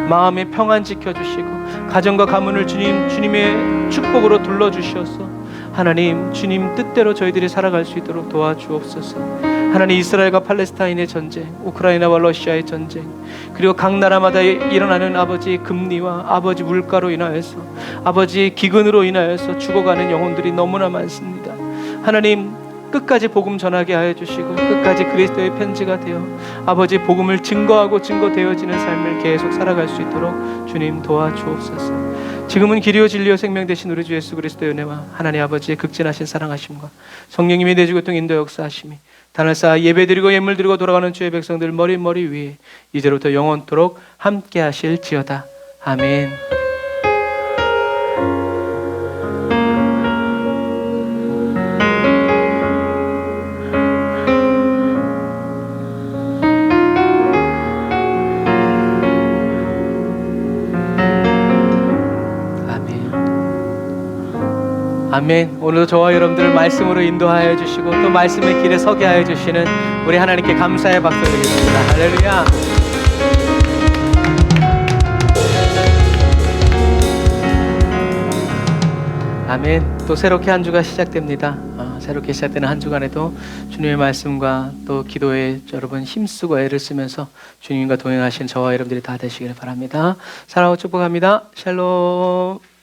마음의 평안 지켜주시고 가정과 가문을 주님의 축복으로 둘러주셔서 하나님, 주님 뜻대로 저희들이 살아갈 수 있도록 도와주옵소서. 하나님, 이스라엘과 팔레스타인의 전쟁, 우크라이나와 러시아의 전쟁, 그리고 각 나라마다 일어나는 아버지 금리와 아버지 물가로 인하여서 아버지 기근으로 인하여서 죽어가는 영혼들이 너무나 많습니다. 하나님, 끝까지 복음 전하게 하여 주시고 끝까지 그리스도의 편지가 되어 아버지 복음을 증거하고 증거되어지는 삶을 계속 살아갈 수 있도록 주님 도와주옵소서. 지금은 길이요 진리요 생명 되신 우리 주 예수 그리스도의 은혜와 하나님 아버지의 극진하신 사랑하심과 성령님의 내주교통 인도 역사하심이 단을 쌓아 예배드리고 예물드리고 돌아가는 주의 백성들 머리 위에 이제로부터 영원토록 함께 하실지어다. 아멘. 아멘. 오늘도 저와 여러분들을 말씀으로 인도하여 주시고 또 말씀의 길에 서게 하여 주시는 우리 하나님께 감사의 박수 드리겠습니다. 할렐루야. 아멘. 또 새롭게 한 주가 시작됩니다. 새롭게 시작되는 한 주간에도 주님의 말씀과 또 기도에 여러분 힘쓰고 애를 쓰면서 주님과 동행하신 저와 여러분들이 다 되시기를 바랍니다. 사랑하고 축복합니다. 샬롬.